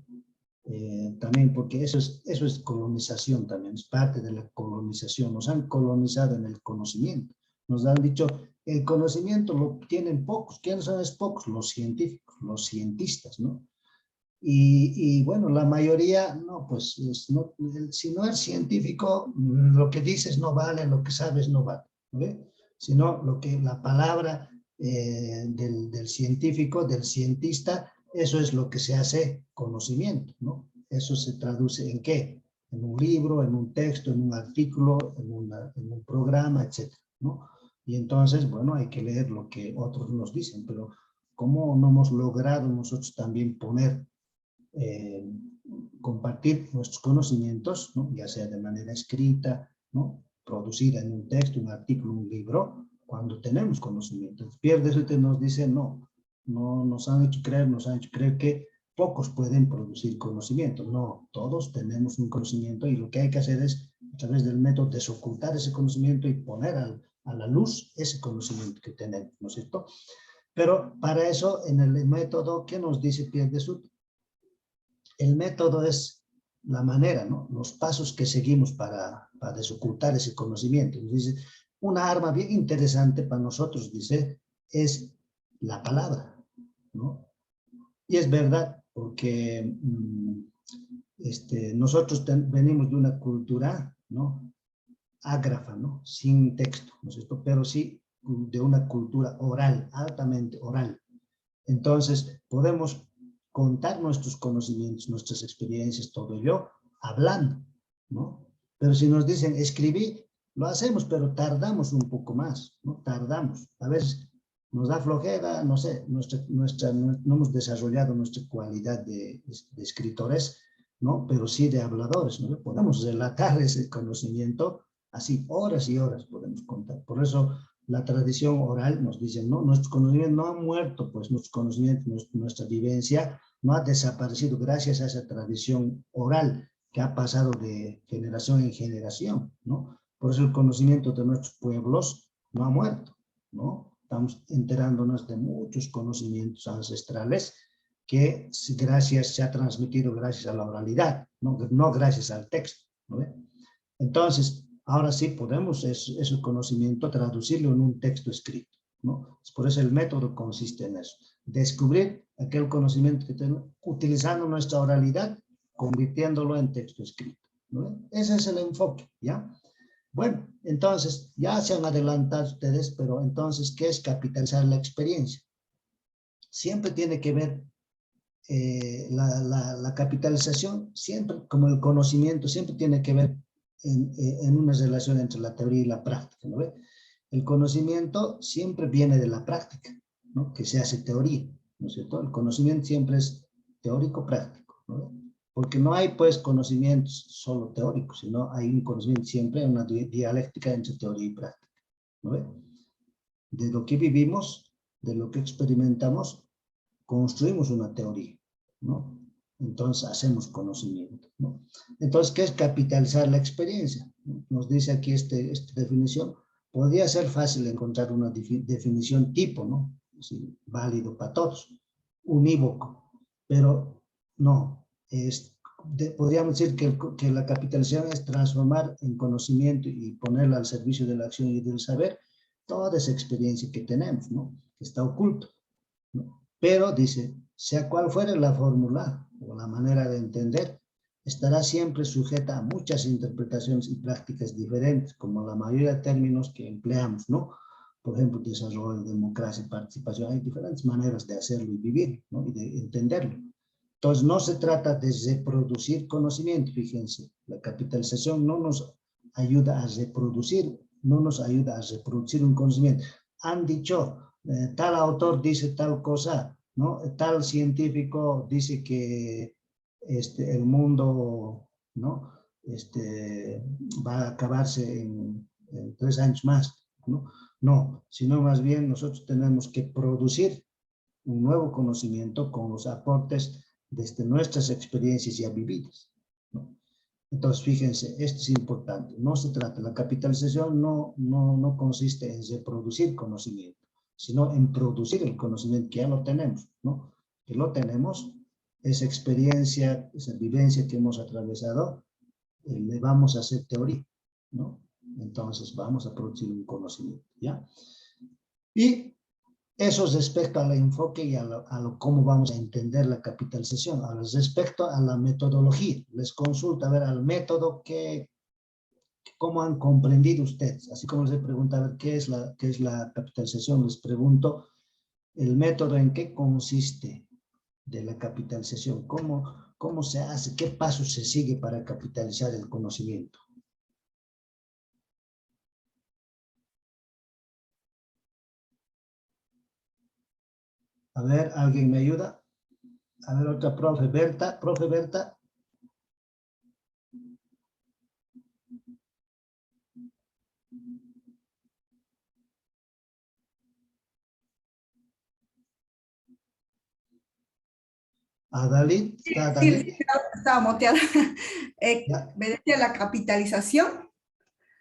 también porque eso es colonización también, es parte de la colonización, nos han colonizado en el conocimiento, nos han dicho, el conocimiento lo tienen pocos, ¿quiénes son esos pocos? Los científicos, los cientistas, ¿no? Y bueno, la mayoría, no, pues, si no eres científico, lo que dices no vale, lo que sabes no vale, ¿ve? Sino la palabra del científico, del cientista, eso es lo que se hace conocimiento, ¿no? Eso se traduce ¿en qué? En un libro, en un texto, en un artículo, en un programa, etcétera, ¿no? Y entonces, bueno, hay que leer lo que otros nos dicen, pero ¿cómo no hemos logrado nosotros también compartir nuestros conocimientos, ¿no? Ya sea de manera escrita, ¿no? Producida en un texto, un artículo, un libro, cuando tenemos conocimiento? Pierde eso y nos dice, no nos han hecho creer que pocos pueden producir conocimiento. No, todos tenemos un conocimiento y lo que hay que hacer es A través del método desocultar ese conocimiento y poner a la luz ese conocimiento que tenemos, ¿no es cierto? Pero para eso, en el método, ¿qué nos dice Pierre de Souto? El método es la manera, ¿no? Los pasos que seguimos para desocultar ese conocimiento. Nos dice, una arma bien interesante para nosotros, dice, es la palabra, ¿no? Y es verdad, porque nosotros venimos de una cultura, ¿no? Ágrafa, ¿no? Sin texto, ¿no es cierto? Pero sí de una cultura oral, altamente oral. Entonces, podemos contar nuestros conocimientos, nuestras experiencias, todo ello, hablando, ¿no? Pero si nos dicen escribir, lo hacemos, pero tardamos un poco más, ¿no? Tardamos. A veces nos da flojera, no sé, no hemos desarrollado nuestra cualidad de escritores, ¿no? Pero sí de habladores, ¿no? Podemos relatar ese conocimiento así, horas y horas podemos contar. Por eso la tradición oral nos dice, no, nuestro conocimiento no ha muerto, pues nuestro conocimiento, nuestra vivencia no ha desaparecido gracias a esa tradición oral que ha pasado de generación en generación, ¿no? Por eso el conocimiento de nuestros pueblos no ha muerto, ¿no? Estamos enterándonos de muchos conocimientos ancestrales que se ha transmitido gracias a la oralidad, no gracias al texto, ¿no? Entonces, ahora sí podemos ese conocimiento traducirlo en un texto escrito, ¿no? Por eso el método consiste en eso, descubrir aquel conocimiento que tenemos, utilizando nuestra oralidad, convirtiéndolo en texto escrito, ¿no? Ese es el enfoque, ¿ya? Bueno, entonces, ya se han adelantado ustedes, pero entonces, ¿qué es capitalizar la experiencia? Siempre tiene que ver la capitalización, siempre, como el conocimiento, siempre tiene que ver en una relación entre la teoría y la práctica, ¿no ve? El conocimiento siempre viene de la práctica, ¿no? Que se hace teoría, ¿no es cierto? El conocimiento siempre es teórico-práctico, ¿no ve? Porque no hay, pues, conocimientos solo teóricos, sino hay un conocimiento siempre, una dialéctica entre teoría y práctica, ¿no ve? De lo que vivimos, de lo que experimentamos, construimos una teoría, ¿no? Entonces hacemos conocimiento, ¿no? Entonces, ¿qué es capitalizar la experiencia? Nos dice aquí esta definición. Podría ser fácil encontrar una definición tipo, ¿no? Así, válido para todos, unívoco, pero no. Podríamos decir que la capitalización es transformar en conocimiento y ponerla al servicio de la acción y del saber toda esa experiencia que tenemos, ¿no? Que está oculto, ¿no? Pero dice, sea cual fuere la fórmula o la manera de entender, estará siempre sujeta a muchas interpretaciones y prácticas diferentes, como la mayoría de términos que empleamos, ¿no? Por ejemplo, desarrollo, democracia, participación, hay diferentes maneras de hacerlo y vivir, ¿no? Y de entenderlo. Entonces, no se trata de reproducir conocimiento, fíjense, la capitalización no nos ayuda a reproducir, no nos ayuda a reproducir un conocimiento. Han dicho, tal autor dice tal cosa, ¿no? Tal científico dice que el mundo, ¿no? Va a acabarse en 3 años más, ¿no? No, sino más bien nosotros tenemos que producir un nuevo conocimiento con los aportes desde nuestras experiencias ya vividas, ¿no? Entonces, fíjense, esto es importante. No se trata, la capitalización no consiste en reproducir conocimiento, sino en producir el conocimiento que ya lo tenemos, ¿no? Que lo tenemos, esa experiencia, esa vivencia que hemos atravesado, le vamos a hacer teoría, ¿no? Entonces vamos a producir un conocimiento, ¿ya? Y eso es respecto al enfoque y a cómo vamos a entender la capitalización. Ahora, respecto a la metodología, les consulto a ver al método cómo han comprendido ustedes. Así como les pregunto a ver qué es la capitalización, les pregunto el método en qué consiste de la capitalización, cómo se hace, qué pasos se sigue para capitalizar el conocimiento. A ver, ¿alguien me ayuda? A ver, otra profe Berta. Profe Berta. ¿Adalid? Sí, estaba muteada. Ya. Me decía la capitalización.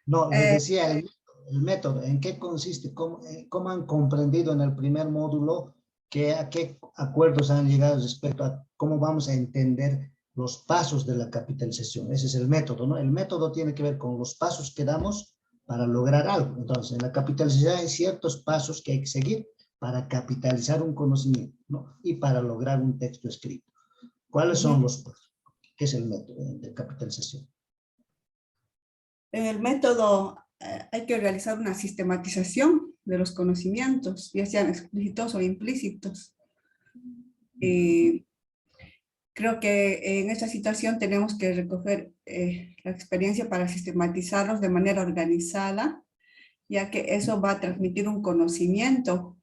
No, les decía el método, ¿en qué consiste? ¿Cómo han comprendido en el primer módulo a qué acuerdos han llegado respecto a cómo vamos a entender los pasos de la capitalización? Ese es el método, ¿no? El método tiene que ver con los pasos que damos para lograr algo. Entonces, en la capitalización hay ciertos pasos que hay que seguir para capitalizar un conocimiento, ¿no? Y para lograr un texto escrito. ¿Cuáles son los pasos? ¿Qué es el método de capitalización? En el método hay que realizar una sistematización de los conocimientos, ya sean explícitos o implícitos. Creo que en esta situación tenemos que recoger la experiencia para sistematizarlos de manera organizada, ya que eso va a transmitir un conocimiento.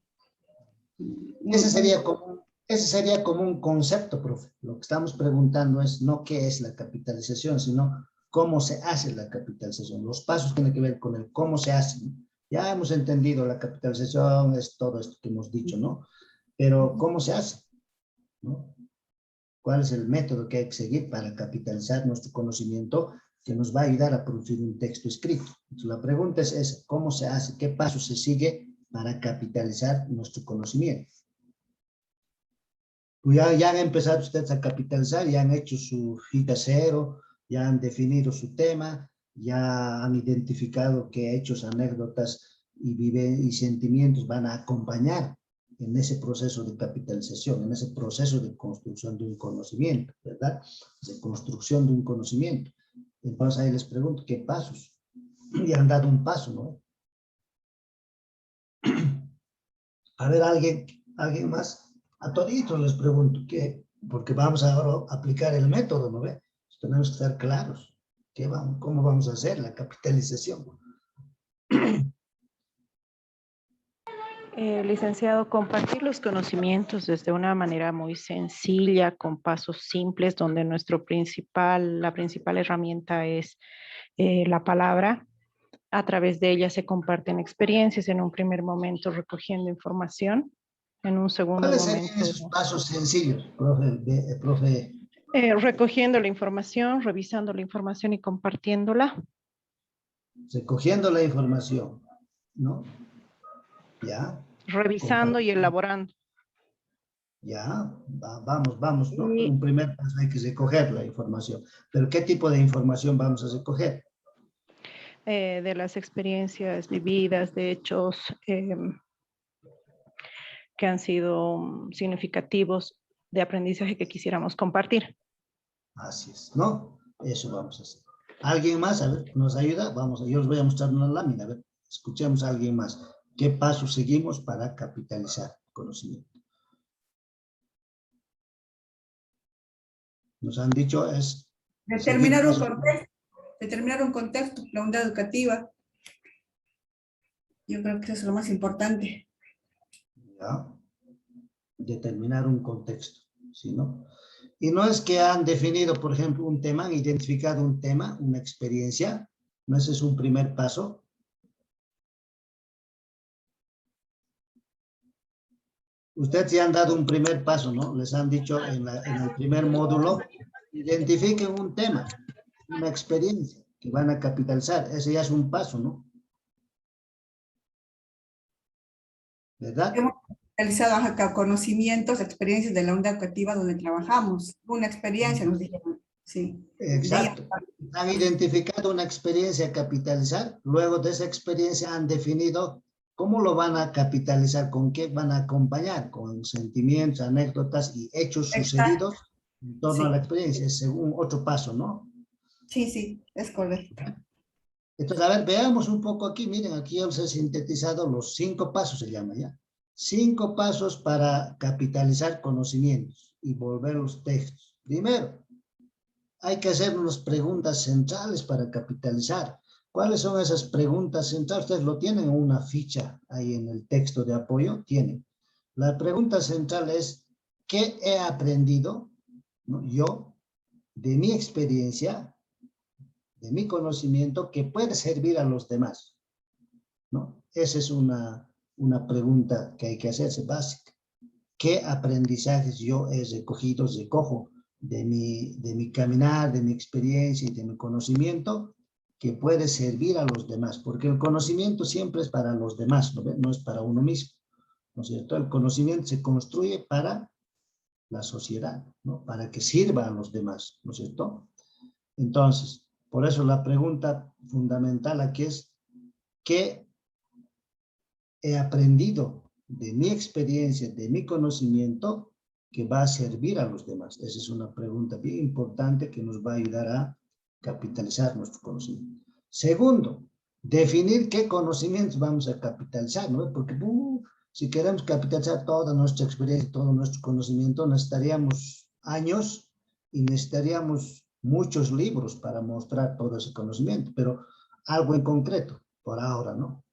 Ese sería como un concepto, profe. Lo que estamos preguntando es no qué es la capitalización, sino cómo se hace la capitalización. Los pasos tienen que ver con el cómo se hace, ¿no? Ya hemos entendido la capitalización, es todo esto que hemos dicho, ¿no? Pero ¿cómo se hace? ¿No? ¿Cuál es el método que hay que seguir para capitalizar nuestro conocimiento que nos va a ayudar a producir un texto escrito? Entonces, la pregunta es ¿cómo se hace? ¿Qué paso se sigue para capitalizar nuestro conocimiento? Pues ya han empezado ustedes a capitalizar, ya han hecho su fita cero, ya han definido su tema, ya han identificado qué hechos, anécdotas y sentimientos van a acompañar en ese proceso de capitalización, en ese proceso de construcción de un conocimiento, ¿verdad? De construcción de un conocimiento. Entonces ahí les pregunto, ¿qué pasos? Ya han dado un paso, ¿no? A ver, ¿alguien más? A toditos les pregunto, ¿qué? Porque vamos ahora a aplicar el método, ¿no ve? Tenemos que estar claros. ¿Cómo vamos a hacer la capitalización? Licenciado, compartir los conocimientos desde una manera muy sencilla, con pasos simples, donde la principal herramienta es la palabra. A través de ella se comparten experiencias, en un primer momento recogiendo información, en un segundo ¿Cuáles momento... serían esos pasos sencillos, profe? Recogiendo la información, revisando la información y compartiéndola. Recogiendo la información, ¿no? Ya. Revisando y elaborando. Ya, vamos, ¿no? Y Un primer paso hay que recoger la información. Pero ¿qué tipo de información vamos a recoger? de las experiencias vividas, de hechos que han sido significativos de aprendizaje que quisiéramos compartir. Así es, ¿no? Eso vamos a hacer. ¿Alguien más? A ver, ¿nos ayuda? Vamos, yo les voy a mostrar una lámina. A ver, escuchemos a alguien más. ¿Qué pasos seguimos para capitalizar conocimiento? Nos han dicho es... Determinar un contexto, la unidad educativa. Yo creo que eso es lo más importante. Ya. Determinar un contexto, ¿sí, no? Y no es que han definido, por ejemplo, un tema, han identificado un tema, una experiencia. ¿No ese es un primer paso? Ustedes ya han dado un primer paso, ¿no? Les han dicho en el primer módulo, identifiquen un tema, una experiencia que van a capitalizar. Ese ya es un paso, ¿no? ¿Verdad? Hemos realizado acá conocimientos, experiencias de la unidad educativa donde trabajamos. Una experiencia, nos dijeron. Sí. Exacto. Han identificado una experiencia a capitalizar. Luego de esa experiencia han definido cómo lo van a capitalizar, con qué van a acompañar, con sentimientos, anécdotas y hechos sucedidos en torno a la experiencia. Es un otro paso, ¿no? Sí, es correcto. Entonces, a ver, veamos un poco aquí. Miren, aquí yo les he sintetizado los 5 pasos, se llama ya. 5 pasos para capitalizar conocimientos y volver los textos. Primero, hay que hacer unas preguntas centrales para capitalizar. ¿Cuáles son esas preguntas centrales? Ustedes lo tienen en una ficha ahí en el texto de apoyo. Tienen. La pregunta central es, ¿qué he aprendido, ¿no? Yo de mi experiencia, de mi conocimiento, que puede servir a los demás, ¿no? Esa es una pregunta que hay que hacerse básica. ¿Qué aprendizajes yo recojo de mi caminar, de mi experiencia y de mi conocimiento que puede servir a los demás, porque el conocimiento siempre es para los demás, ¿no ve? No es para uno mismo, ¿no es cierto? El conocimiento se construye para la sociedad, ¿no? Para que sirva a los demás, ¿no es cierto? Entonces, por eso la pregunta fundamental aquí es, ¿qué he aprendido de mi experiencia, de mi conocimiento, que va a servir a los demás? Esa es una pregunta bien importante que nos va a ayudar a capitalizar nuestro conocimiento. Segundo, definir qué conocimientos vamos a capitalizar, ¿no? Porque si queremos capitalizar toda nuestra experiencia, todo nuestro conocimiento, necesitaríamos años y necesitaríamos muchos libros para mostrar todo ese conocimiento, pero algo en concreto, por ahora, ¿no?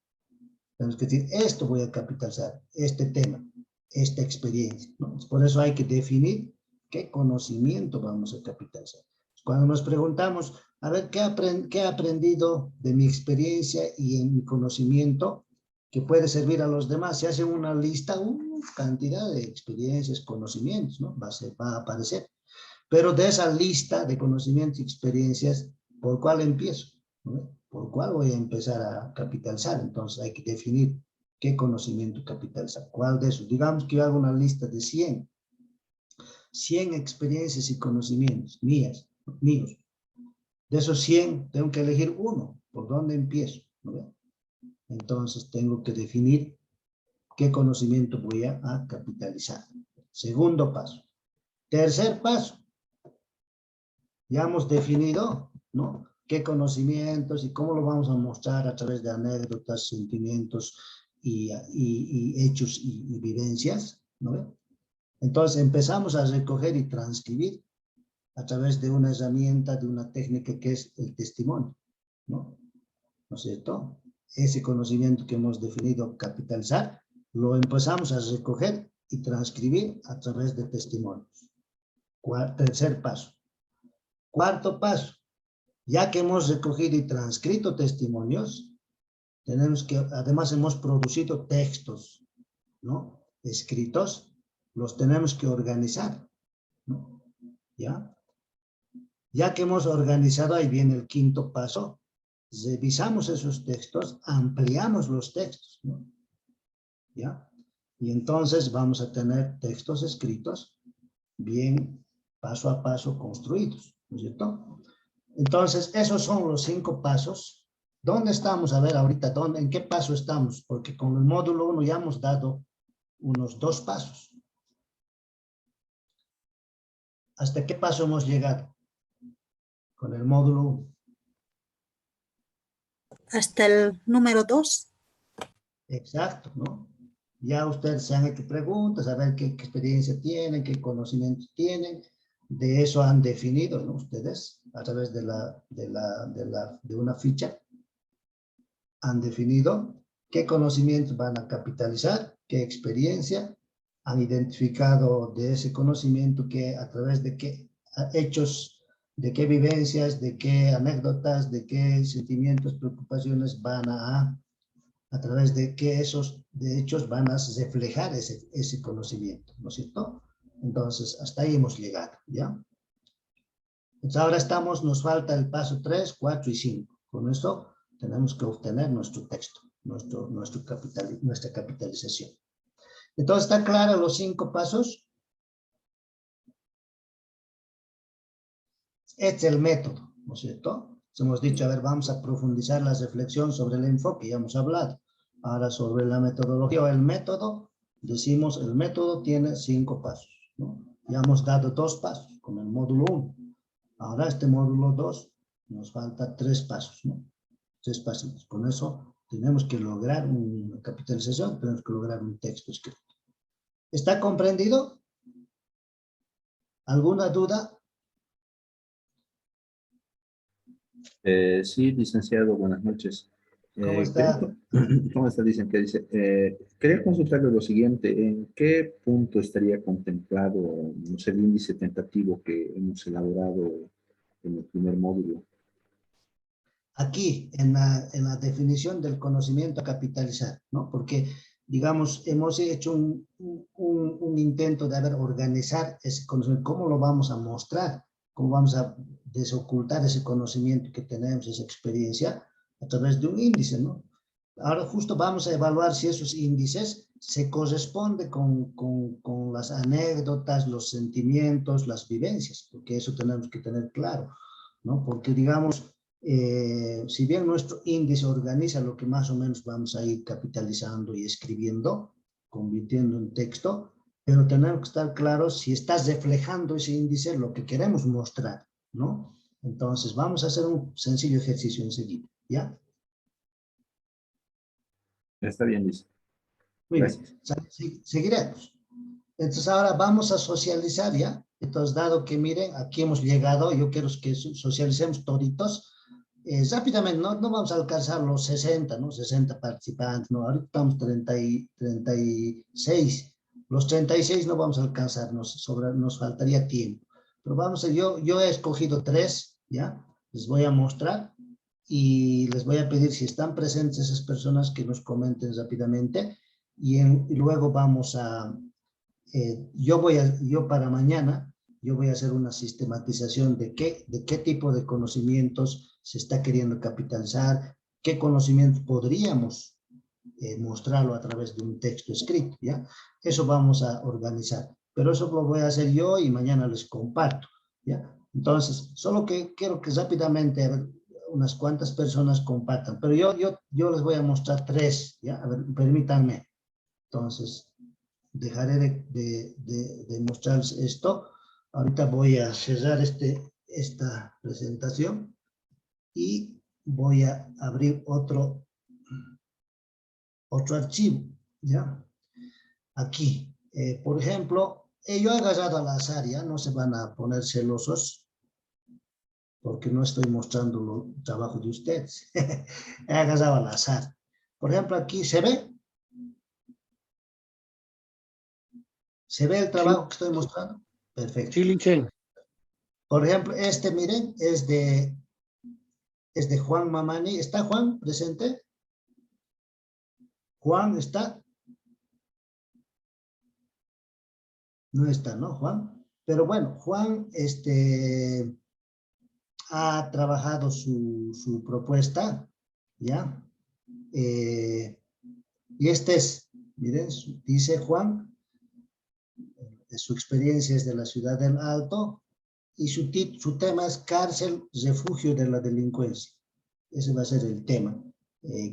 Tenemos que decir, esto voy a capitalizar, este tema, esta experiencia, ¿no? Por eso hay que definir qué conocimiento vamos a capitalizar. Cuando nos preguntamos, a ver, ¿qué he aprendido de mi experiencia y en mi conocimiento que puede servir a los demás? Se hace una lista, una cantidad de experiencias, conocimientos, ¿no? Va a aparecer. Pero de esa lista de conocimientos y experiencias, ¿por cuál empiezo? ¿No? ¿Por cuál voy a empezar a capitalizar? Entonces hay que definir qué conocimiento capitalizar. ¿Cuál de esos? Digamos que yo hago una lista de 100 experiencias y conocimientos míos. De esos 100, tengo que elegir uno. ¿Por dónde empiezo? ¿No? Entonces tengo que definir qué conocimiento voy a capitalizar. Segundo paso. Tercer paso. Ya hemos definido, ¿no? Qué conocimientos y cómo lo vamos a mostrar a través de anécdotas, sentimientos y hechos y vivencias, ¿no? Entonces empezamos a recoger y transcribir a través de una herramienta, de una técnica que es el testimonio, ¿no? ¿No es cierto? Ese conocimiento que hemos definido capitalizar, lo empezamos a recoger y transcribir a través de testimonios. Tercer paso. Cuarto paso. Ya que hemos recogido y transcrito testimonios, tenemos que, además hemos producido textos, ¿no? Escritos, los tenemos que organizar, ¿no? ¿Ya? Ya que hemos organizado, ahí viene el quinto paso, revisamos esos textos, ampliamos los textos, ¿no? ¿Ya? Y entonces vamos a tener textos escritos bien paso a paso construidos, ¿no es cierto? Entonces, esos son los 5 pasos. ¿Dónde estamos? A ver, ahorita, ¿en qué paso estamos? Porque con el módulo 1 ya hemos dado unos 2 pasos. ¿Hasta qué paso hemos llegado? Con el módulo 1. Hasta el número 2. Exacto, ¿no? Ya ustedes se han hecho preguntas, a ver qué experiencia tienen, qué conocimientos tienen. De eso han definido, ¿no? Ustedes, a través de una ficha, han definido qué conocimientos van a capitalizar, qué experiencia, han identificado de ese conocimiento que a través de qué hechos, de qué vivencias, de qué anécdotas, de qué sentimientos, preocupaciones van a través de qué esos de hechos van a reflejar ese conocimiento, ¿no es cierto? Entonces, hasta ahí hemos llegado, ¿ya? Entonces, ahora nos falta el paso 3, 4 y 5. Con esto tenemos que obtener nuestro texto, nuestra capitalización. Entonces, ¿están claros los 5 pasos? Este es el método, ¿no es cierto? Hemos dicho, a ver, vamos a profundizar la reflexión sobre el enfoque, ya hemos hablado. Ahora sobre la metodología o el método, decimos, el método tiene 5 pasos, ¿no? Ya hemos dado 2 pasos con el módulo 1. Ahora este módulo 2 nos falta 3 pasos, ¿no? 3 pasitos. Con eso tenemos que lograr una capitalización, tenemos que lograr un texto escrito. ¿Está comprendido? ¿Alguna duda? Sí, licenciado, buenas noches. ¿Cómo está? ¿Cómo está? Dicen que dice. Quería consultarle lo siguiente. ¿En qué punto estaría contemplado, no sé, el índice tentativo que hemos elaborado en el primer módulo? Aquí, en la definición del conocimiento a capitalizar, ¿no? Porque, digamos, hemos hecho un intento de organizar ese conocimiento. ¿Cómo lo vamos a mostrar? cómo vamos a desocultar ese conocimiento que tenemos, esa experiencia, a través de un índice, ¿no? Ahora justo vamos a evaluar si esos índices se corresponden con las anécdotas, los sentimientos, las vivencias, porque eso tenemos que tener claro, ¿no? Porque digamos, si bien nuestro índice organiza lo que más o menos vamos a ir capitalizando y escribiendo, convirtiendo en texto, pero tenemos que estar claros si está reflejando ese índice lo que queremos mostrar, ¿no? Entonces, vamos a hacer un sencillo ejercicio enseguida, ¿ya? Está bien, dice. Muy Gracias. bien, seguiremos. Entonces, ahora vamos a socializar, ¿ya? Entonces, dado que, miren, aquí hemos llegado, yo quiero que socialicemos toditos, rápidamente, no vamos a alcanzar los 60, ¿no? 60 participantes, ¿no? Ahorita estamos 36. Los 36 no vamos a alcanzar, nos faltaría tiempo. Pero vamos a, yo he escogido 3, ¿ya? Les voy a mostrar y les voy a pedir si están presentes esas personas que nos comenten rápidamente y luego vamos a, yo para mañana, yo voy a hacer una sistematización de qué tipo de conocimientos se está queriendo capitalizar, qué conocimientos podríamos mostrarlo a través de un texto escrito, ¿ya? Eso vamos a organizar, pero eso lo voy a hacer yo y mañana les comparto, ¿ya? Entonces, solo que quiero que rápidamente unas cuantas personas compartan, pero yo les voy a mostrar 3, ¿ya? A ver, permítanme. Entonces, dejaré de mostrarles esto. Ahorita voy a cerrar esta presentación y voy a abrir otro archivo, ¿ya? Aquí, por ejemplo, yo he agarrado al azar, ¿ya? No se van a poner celosos porque no estoy mostrando el trabajo de ustedes. He agarrado al azar. Por ejemplo, aquí, ¿se ve? ¿Se ve el trabajo que estoy mostrando? Perfecto. Sí, Lichen. Por ejemplo, miren, es de Juan Mamani. ¿Está Juan presente? ¿Juan está? No está, ¿no, Juan? Pero bueno, Juan ha trabajado su propuesta, ¿ya? Y miren, dice Juan, su experiencia es de la ciudad del Alto, y su tema es cárcel, refugio de la delincuencia. Ese va a ser el tema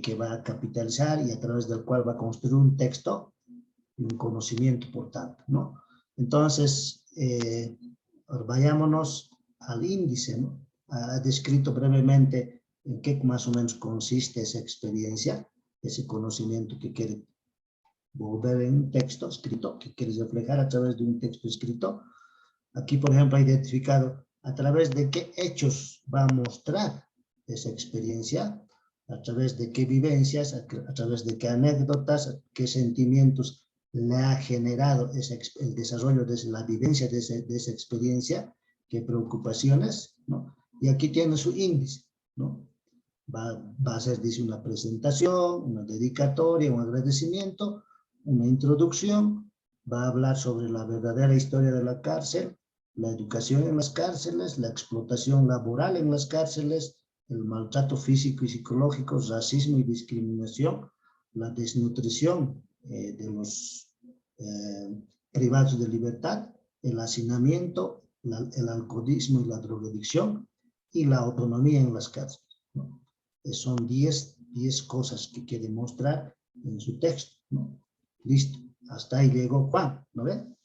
que va a capitalizar y a través del cual va a construir un texto y un conocimiento, por tanto, ¿no? Entonces, vayámonos al índice, ¿no? Ha descrito brevemente en qué más o menos consiste esa experiencia, ese conocimiento que quiere volver en un texto escrito, que quiere reflejar a través de un texto escrito. Aquí, por ejemplo, ha identificado a través de qué hechos va a mostrar esa experiencia, a través de qué vivencias, a través de qué anécdotas, qué sentimientos le ha generado el desarrollo de la vivencia de esa experiencia, qué preocupaciones, ¿no? Y aquí tiene su índice, ¿no? Va a ser, dice, una presentación, una dedicatoria, un agradecimiento, una introducción, va a hablar sobre la verdadera historia de la cárcel, la educación en las cárceles, la explotación laboral en las cárceles, el maltrato físico y psicológico, racismo y discriminación, la desnutrición de los privados de libertad, el hacinamiento, el alcoholismo y la drogadicción y la autonomía en las cárceles, ¿no? Son 10 cosas que quiere mostrar en su texto, ¿no? Listo, hasta ahí llegó Juan, ¿no ven?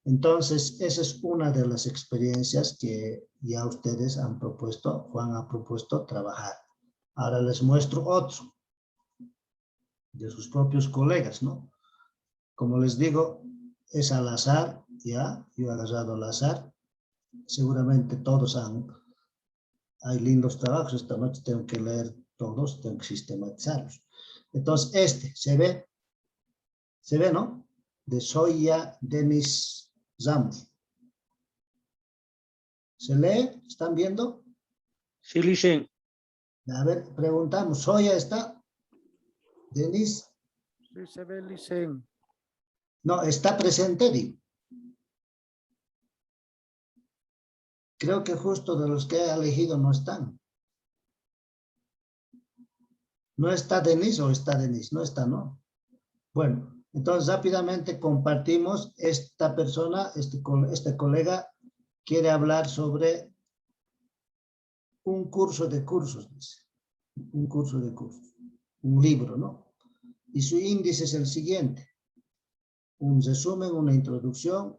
Entonces, esa es una de las experiencias que ya ustedes han propuesto, Juan ha propuesto trabajar. Ahora les muestro otro de sus propios colegas, ¿no? Como les digo, es al azar, ya, yo he agarrado al azar. Seguramente todos hay lindos trabajos, esta noche tengo que leer todos, tengo que sistematizarlos. Entonces, ¿se ve? ¿Se ve, no? De Soya Denis Ramos. ¿Se lee? ¿Están viendo? Sí, Lichen. A ver, preguntamos, ¿Soya está? ¿Denis? Sí, se ve, Lichen. No, está presente, digo. Creo que justo de los que he elegido no están. ¿No está Denise o está Denise? No está, ¿no? Bueno, entonces rápidamente compartimos. Esta persona, este colega, quiere hablar sobre un curso de cursos, dice. Un curso de cursos. Un libro, ¿no? Y su índice es el siguiente. Un resumen, una introducción,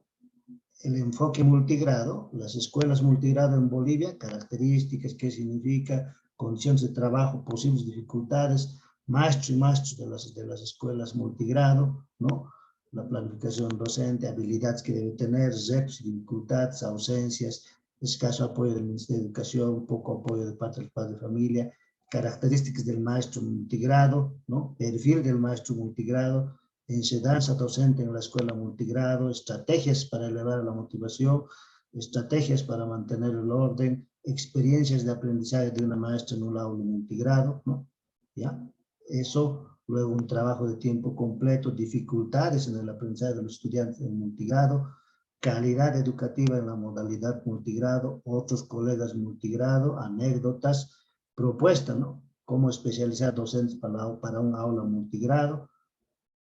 el enfoque multigrado, las escuelas multigrado en Bolivia, características, qué significa, condiciones de trabajo, posibles dificultades, maestros y maestros de las escuelas multigrado, ¿no? La planificación docente, habilidades que debe tener, retos y dificultades, ausencias, escaso apoyo del Ministerio de Educación, poco apoyo de parte del padre de familia, características del maestro multigrado, ¿no? Perfil del maestro multigrado, enseñanza docente en la escuela multigrado, estrategias para elevar la motivación, estrategias para mantener el orden, experiencias de aprendizaje de una maestra en un aula multigrado, ¿no? ¿Ya? Eso, luego un trabajo de tiempo completo, dificultades en el aprendizaje de los estudiantes en multigrado, calidad educativa en la modalidad multigrado, otros colegas multigrado, anécdotas, propuesta, ¿no? Cómo especializar docentes para un aula multigrado,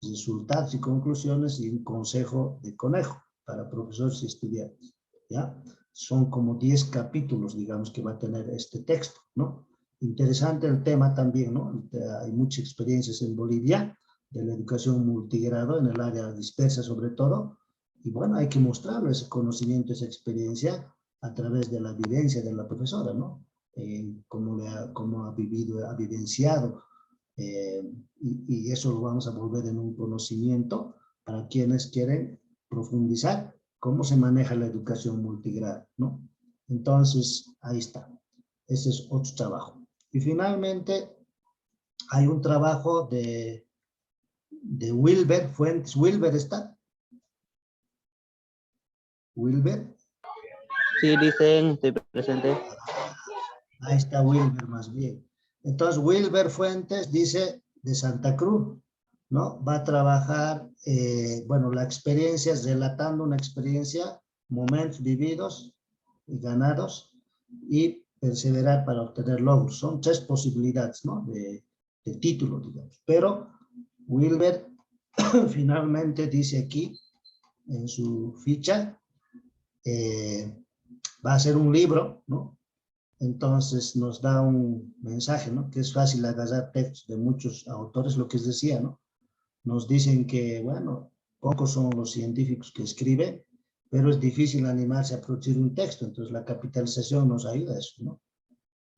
resultados y conclusiones y un consejo de conejo para profesores y estudiantes, ¿ya? Son como 10 capítulos, digamos, que va a tener este texto, ¿no? Interesante el tema también, ¿no? Hay muchas experiencias en Bolivia de la educación multigrado en el área dispersa sobre todo, y bueno, hay que mostrarlo ese conocimiento, esa experiencia a través de la vivencia de la profesora, ¿no? Cómo ha vivido, ha vivenciado, y eso lo vamos a volver en un conocimiento para quienes quieren profundizar cómo se maneja la educación multigrado, ¿no? Entonces, ahí está. Ese es otro trabajo. Y finalmente, hay un trabajo de Wilber Fuentes. ¿Wilber está? ¿Wilber? Sí, dicen, estoy presente. Ahí está Wilber más bien. Entonces, Wilber Fuentes dice de Santa Cruz, ¿no? Va a trabajar, bueno, la experiencia es relatando una experiencia, momentos vividos y ganados, y perseverar para obtener logros. Son 3 posibilidades, ¿no? De título, digamos. Pero Wilber finalmente dice aquí, en su ficha, va a ser un libro, ¿no? Entonces nos da un mensaje, ¿no? Que es fácil agarrar textos de muchos autores, lo que les decía, ¿no? Nos dicen que, bueno, pocos son los científicos que escriben, pero es difícil animarse a producir un texto. Entonces la capitalización nos ayuda a eso, ¿no?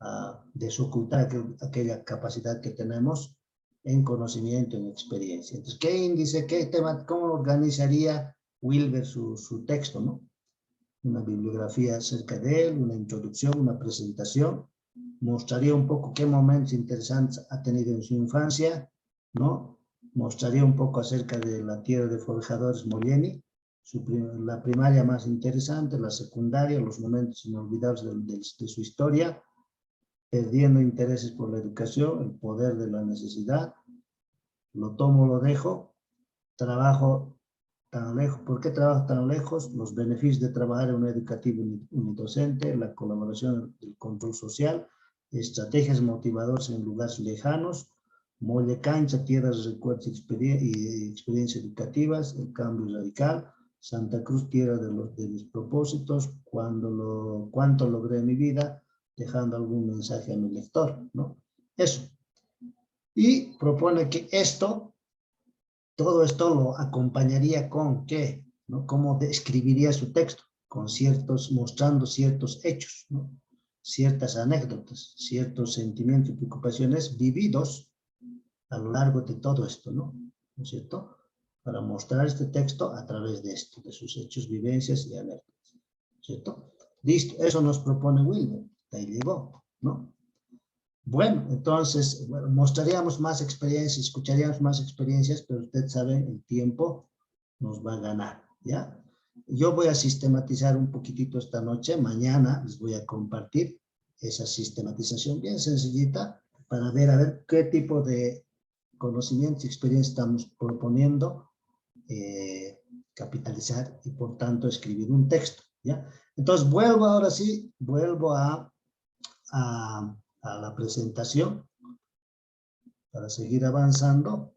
A desocultar aquella capacidad que tenemos en conocimiento, en experiencia. Entonces, ¿qué índice, qué tema, cómo organizaría Wilber su texto, ¿no? Una bibliografía acerca de él, una introducción, una presentación, mostraría un poco qué momentos interesantes ha tenido en su infancia, ¿no? Mostraría un poco acerca de la tierra de forjadores Molleni, la primaria más interesante, la secundaria, los momentos inolvidables de su historia, perdiendo intereses por la educación, el poder de la necesidad, lo tomo, lo dejo, trabajo tan lejos. ¿Por qué trabajo tan lejos? Los beneficios de trabajar en un educativo unidocente, la colaboración, el control social, estrategias motivadoras en lugares lejanos, Molle Cancha, tierras, recuerdos y experiencias educativas, el cambio radical, Santa Cruz, tierra de mis propósitos, cuánto logré en mi vida, dejando algún mensaje a mi lector, ¿no? Eso. Y propone que todo esto lo acompañaría con ¿qué? ¿No? ¿Cómo describiría su texto? Mostrando ciertos hechos, ¿no? Ciertas anécdotas, ciertos sentimientos y preocupaciones vividos a lo largo de todo esto, ¿no? ¿No es cierto? Para mostrar este texto a través de esto, de sus hechos, vivencias y anécdotas, ¿cierto? Listo, eso nos propone Wilber, ahí llegó, ¿no? Bueno, entonces, bueno, mostraríamos más experiencias, escucharíamos más experiencias, pero usted sabe, el tiempo nos va a ganar, ¿ya? Yo voy a sistematizar un poquitito esta noche, mañana les voy a compartir esa sistematización bien sencillita para ver, a ver qué tipo de conocimientos y experiencias estamos proponiendo capitalizar y por tanto escribir un texto, ¿ya? Entonces, vuelvo ahora sí, vuelvo a la presentación para seguir avanzando.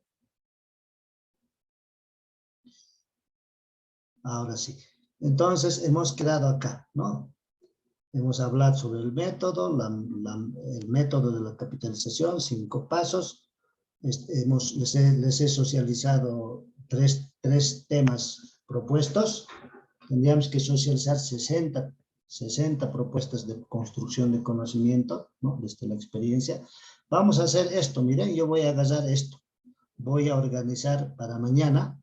Ahora sí. Entonces, hemos quedado acá, ¿no? Hemos hablado sobre el método, el método de la capitalización, 5 pasos. Les he socializado tres temas propuestos. Tendríamos que socializar 60 propuestas de construcción de conocimiento, ¿no? Desde la experiencia. Vamos a hacer esto. Miren, yo voy a agarrar esto. Voy a organizar para mañana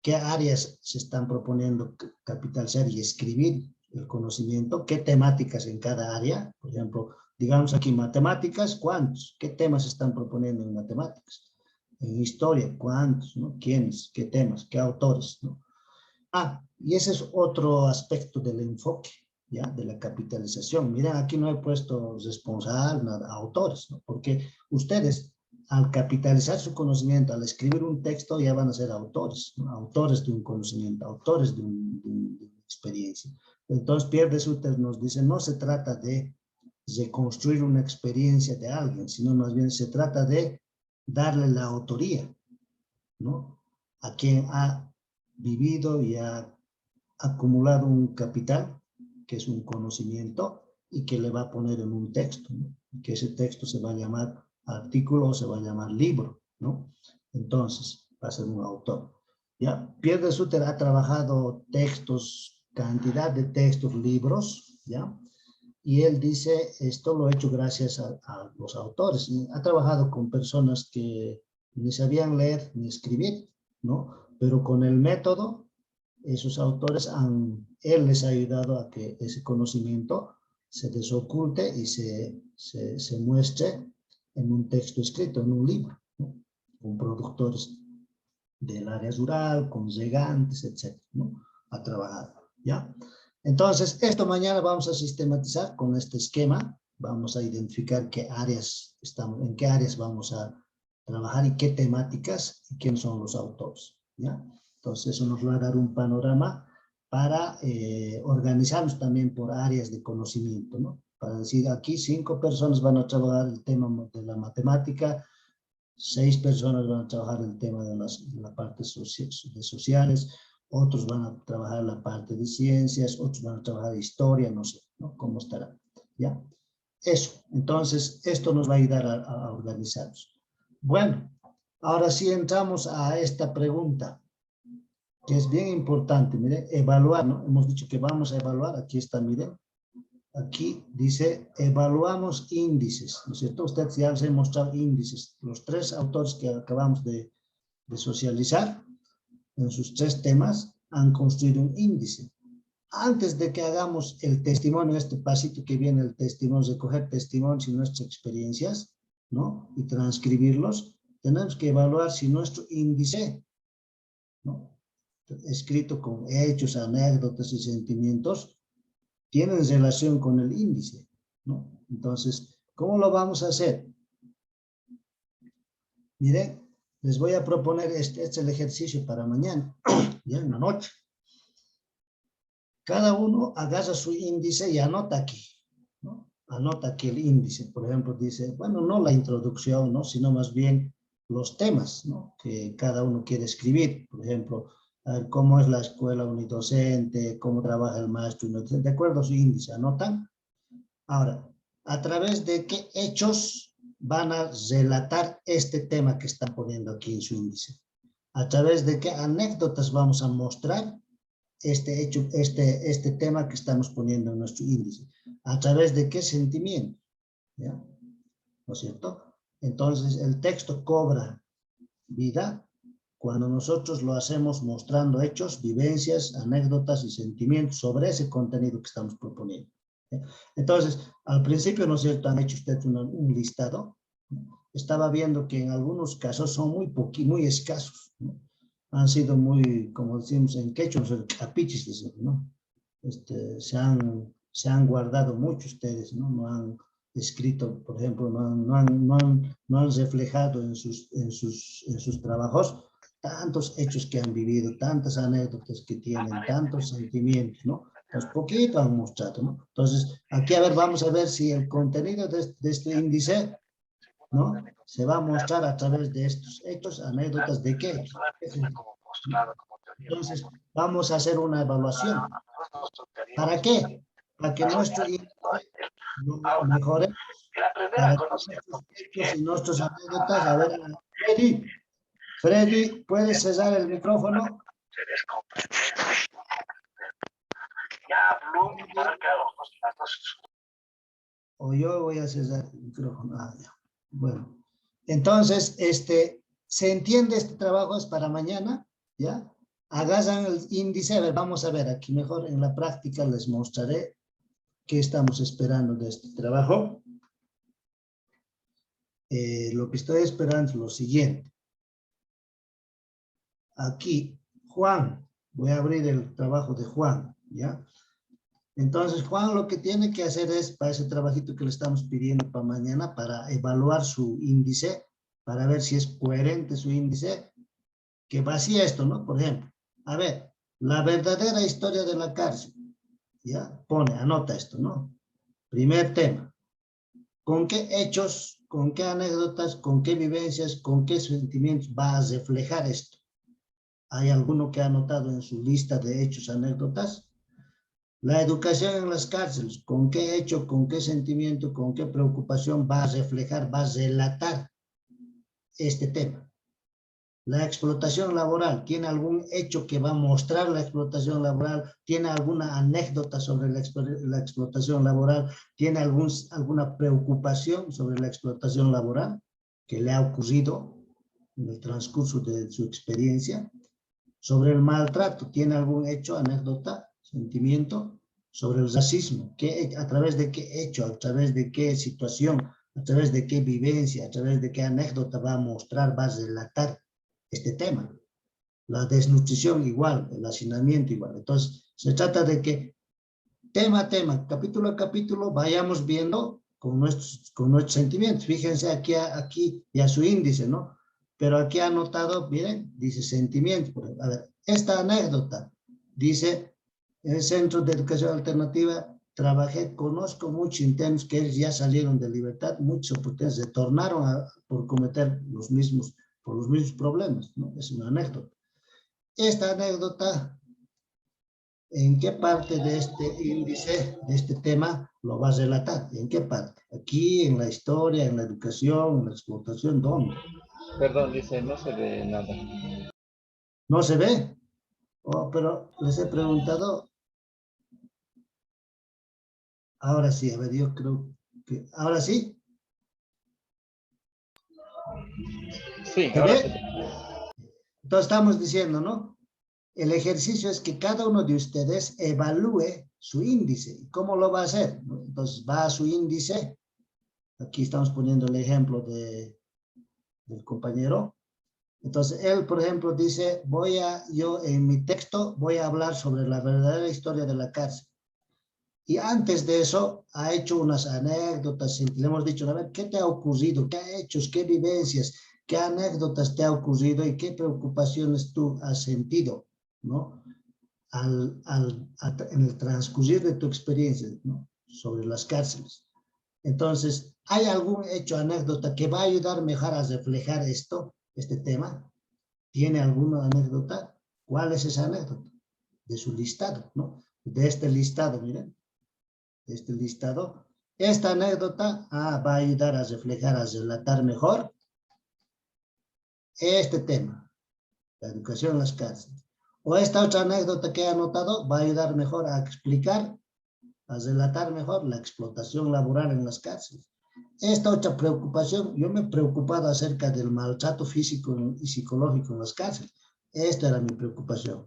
qué áreas se están proponiendo capitalizar y escribir el conocimiento, qué temáticas en cada área. Por ejemplo, digamos aquí matemáticas, ¿cuántos? ¿Qué temas se están proponiendo en matemáticas? En historia, ¿cuántos? ¿No? ¿Quiénes? ¿Qué temas? ¿Qué autores? ¿No? Y ese es otro aspecto del enfoque, ¿ya? De la capitalización. Miren, aquí no he puesto responsable, nada, autores, ¿no? Porque ustedes, al capitalizar su conocimiento, al escribir un texto, ya van a ser autores, ¿no? Autores de un conocimiento, autores de una experiencia. Entonces, Pierre de Sutter nos dice, no se trata de reconstruir una experiencia de alguien, sino más bien se trata de darle la autoría, ¿no? A quien ha vivido y ha acumulado un capital, que es un conocimiento, y que le va a poner en un texto, ¿no? Que ese texto se va a llamar artículo o se va a llamar libro, ¿no? Entonces, va a ser un autor. ¿Ya? Pierre de Sutter ha trabajado textos, cantidad de textos, libros, ¿ya? Y él dice, esto lo he hecho gracias a los autores. Ha trabajado con personas que ni sabían leer ni escribir, ¿no? Pero con el método, esos autores él les ha ayudado a que ese conocimiento se desoculte y se muestre en un texto escrito, en un libro, ¿no? Con productores del área rural, con regantes, etc., ¿no? Ha trabajado, ¿ya? Entonces, esto mañana vamos a sistematizar con este esquema. Vamos a identificar en qué áreas vamos a trabajar y qué temáticas y quiénes son los autores, ¿ya? Entonces, eso nos va a dar un panorama para organizarnos también por áreas de conocimiento, ¿no? Para decir, aquí 5 personas van a trabajar el tema de la matemática, 6 personas van a trabajar el tema de la parte de sociales, otros van a trabajar la parte de ciencias, otros van a trabajar historia, no sé, ¿no? ¿Cómo estará? ¿Ya? Eso. Entonces, esto nos va a ayudar a organizarnos. Bueno, ahora sí entramos a esta pregunta, que es bien importante. Miren, evaluar, ¿no? Hemos dicho que vamos a evaluar. Aquí está, miren. Aquí dice, evaluamos índices, ¿no es cierto? Usted ya les he mostrado índices. Los 3 autores que acabamos de socializar, en sus 3 temas, han construido un índice. Antes de que hagamos el testimonio, este pasito que viene el testimonio, recoger testimonios y nuestras experiencias, ¿no? Y transcribirlos, tenemos que evaluar si nuestro índice, ¿no? Escrito con hechos, anécdotas y sentimientos, tienen relación con el índice, ¿no? Entonces, ¿cómo lo vamos a hacer? Miren, les voy a proponer, este es el ejercicio para mañana, ya en la noche. Cada uno agarra su índice y anota aquí, ¿no? Anota aquí el índice. Por ejemplo, dice, bueno, no la introducción, ¿no? Sino más bien los temas, ¿no? Que cada uno quiere escribir. Por ejemplo, a ver, cómo es la escuela unidocente, cómo trabaja el maestro unidocente. De acuerdo a su índice, anotan. Ahora, ¿a través de qué hechos van a relatar este tema que están poniendo aquí en su índice? ¿A través de qué anécdotas vamos a mostrar este tema que estamos poniendo en nuestro índice? ¿A través de qué sentimiento? ¿Ya? ¿No es cierto? Entonces, el texto cobra vida cuando nosotros lo hacemos mostrando hechos, vivencias, anécdotas y sentimientos sobre ese contenido que estamos proponiendo. Entonces, al principio, ¿no es cierto?, han hecho ustedes un listado. Estaba viendo que en algunos casos son muy escasos, ¿no? Han sido muy, como decimos en quechua, capiches, ¿no? Se han guardado mucho ustedes, ¿no? No han escrito, por ejemplo, no han reflejado en sus trabajos tantos hechos que han vivido, tantas anécdotas que tienen, tantos sentimientos, ¿no? Pues poquito han mostrado, ¿no? Entonces, aquí a ver, vamos a ver si el contenido de este índice, ¿no? Se va a mostrar a través de estos hechos, anécdotas de qué. Entonces, vamos a hacer una evaluación. ¿Para qué? Para que nuestro índice lo mejoremos. Para que nuestros hechos y nuestras anécdotas, a ver, Freddy, ¿puedes cesar el micrófono? O yo voy a cesar el micrófono. Ah, ya. Bueno, entonces, ¿se entiende este trabajo? Es para mañana, ¿ya? Hagan el índice, a ver, vamos a ver aquí mejor en la práctica les mostraré qué estamos esperando de este trabajo. Lo que estoy esperando es lo siguiente. Aquí, Juan, voy a abrir el trabajo de Juan, ¿ya? Entonces, Juan lo que tiene que hacer es, para ese trabajito que le estamos pidiendo para mañana, para evaluar su índice, para ver si es coherente su índice, que vacía esto, ¿no? Por ejemplo, a ver, la verdadera historia de la cárcel, ¿ya? Pone, anota esto, ¿no? Primer tema. ¿Con qué hechos, con qué anécdotas, con qué vivencias, con qué sentimientos va a reflejar esto? ¿Hay alguno que ha anotado en su lista de hechos, anécdotas? La educación en las cárceles, ¿con qué hecho, con qué sentimiento, con qué preocupación va a reflejar, va a relatar este tema? La explotación laboral, ¿tiene algún hecho que va a mostrar la explotación laboral? ¿Tiene alguna anécdota sobre la explotación laboral? ¿Tiene alguna preocupación sobre la explotación laboral que le ha ocurrido en el transcurso de su experiencia? Sobre el maltrato, ¿tiene algún hecho, anécdota, sentimiento? Sobre el racismo, ¿a través de qué hecho, a través de qué situación, a través de qué vivencia, a través de qué anécdota va a mostrar, va a relatar este tema? La desnutrición igual, el hacinamiento igual. Entonces, se trata de que tema a tema, capítulo a capítulo, vayamos viendo con nuestros sentimientos. Fíjense aquí ya su índice, ¿no? Pero aquí ha anotado, miren, dice sentimientos. A ver, esta anécdota dice, en el Centro de Educación Alternativa trabajé, conozco muchos internos que ya salieron de libertad, muchas oportunidades se tornaron por cometer los mismos problemas, ¿no? Es una anécdota. Esta anécdota, ¿en qué parte de este índice, de este tema, lo va a relatar? ¿En qué parte? Aquí, en la historia, en la educación, en la explotación, ¿dónde? Perdón, dice, no se ve nada. ¿No se ve? Oh, pero les he preguntado. Ahora sí, a ver, yo creo que... ¿Ahora sí? Sí, ¿Se ahora ve? sí. Entonces estamos diciendo, ¿no? El ejercicio es que cada uno de ustedes evalúe su índice. ¿Cómo lo va a hacer? Entonces va a su índice. Aquí estamos poniendo el ejemplo del compañero. Entonces él, por ejemplo, dice, yo en mi texto voy a hablar sobre la verdadera historia de la cárcel. Y antes de eso ha hecho unas anécdotas, le hemos dicho, a ver, ¿qué te ha ocurrido? ¿Qué hechos, qué vivencias, qué anécdotas te ha ocurrido y qué preocupaciones tú has sentido, ¿no? En el transcurrir de tu experiencia, ¿no? Sobre las cárceles. Entonces, ¿hay algún hecho, anécdota que va a ayudar mejor a reflejar este tema? ¿Tiene alguna anécdota? ¿Cuál es esa anécdota? De su listado, ¿no? De este listado, miren. Este listado. Esta anécdota va a ayudar a reflejar, a relatar mejor este tema, la educación en las cárceles. O esta otra anécdota que he anotado va a ayudar mejor a explicar, a relatar mejor la explotación laboral en las cárceles. Esta otra preocupación, yo me he preocupado acerca del maltrato físico y psicológico en las cárceles. Esta era mi preocupación.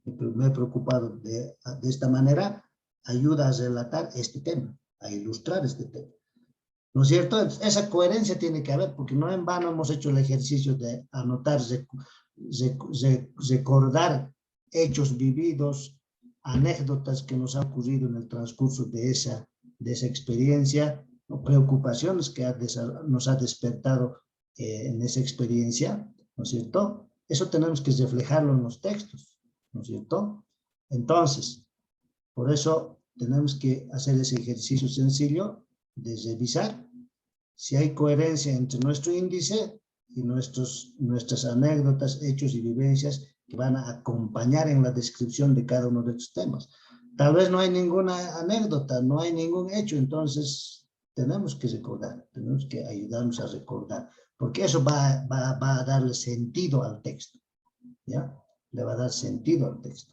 Me he preocupado de esta manera, ayuda a relatar este tema, a ilustrar este tema. ¿No es cierto? Esa coherencia tiene que haber, porque no en vano hemos hecho el ejercicio de anotar, recordar hechos vividos, anécdotas que nos han ocurrido en el transcurso de esa experiencia, ¿no? Preocupaciones que nos ha despertado en esa experiencia, ¿no es cierto? Eso tenemos que reflejarlo en los textos, ¿no es cierto? Entonces, Por eso tenemos que hacer ese ejercicio sencillo de revisar si hay coherencia entre nuestro índice y nuestras anécdotas, hechos y vivencias que van a acompañar en la descripción de cada uno de estos temas. Tal vez no hay ninguna anécdota, no hay ningún hecho, entonces tenemos que recordar, tenemos que ayudarnos a recordar, porque eso va a darle sentido al texto, ¿ya? Le va a dar sentido al texto.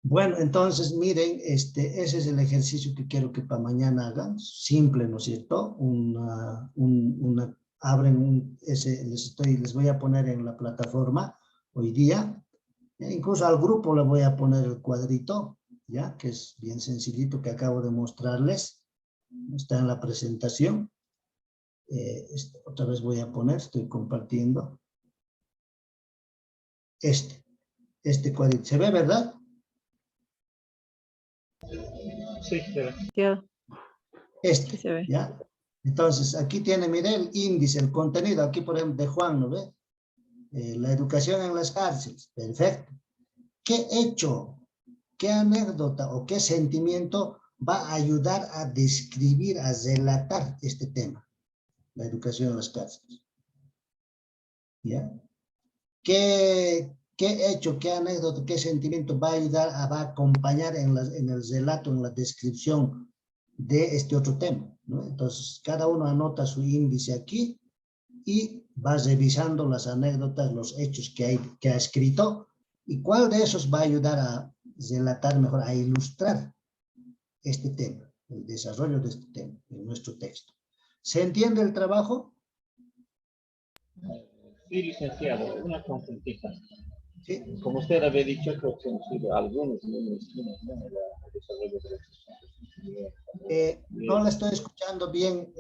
Bueno, entonces miren, ese es el ejercicio que quiero que para mañana hagan, simple, ¿no es cierto? Les voy a poner en la plataforma hoy día, incluso al grupo le voy a poner el cuadrito, ya, que es bien sencillito que acabo de mostrarles, está en la presentación. Otra vez voy a poner, estoy compartiendo. Este cuadrito, ¿se ve, verdad? Sí, se ve. Sí se ve. ¿Ya? Entonces, aquí tiene, mire, el índice, el contenido, aquí por ejemplo de Juan, ¿no ve? La educación en las cárceles, perfecto. ¿Qué hecho, qué anécdota o qué sentimiento va a ayudar a describir, a relatar este tema? La educación en las cárceles. ¿Ya? ¿Qué hecho, qué anécdota, qué sentimiento va a ayudar, va a acompañar en el relato, en la descripción de este otro tema, ¿no? Entonces, cada uno anota su índice aquí y va revisando las anécdotas, los hechos que ha escrito y cuál de esos va a ayudar a relatar mejor, a ilustrar este tema, el desarrollo de este tema en nuestro texto. ¿Se entiende el trabajo? Sí, licenciado, una consultita. Sí. Como usted había dicho, creo que hemos sido algunos, ¿no? El desarrollo de la no la estoy escuchando bien,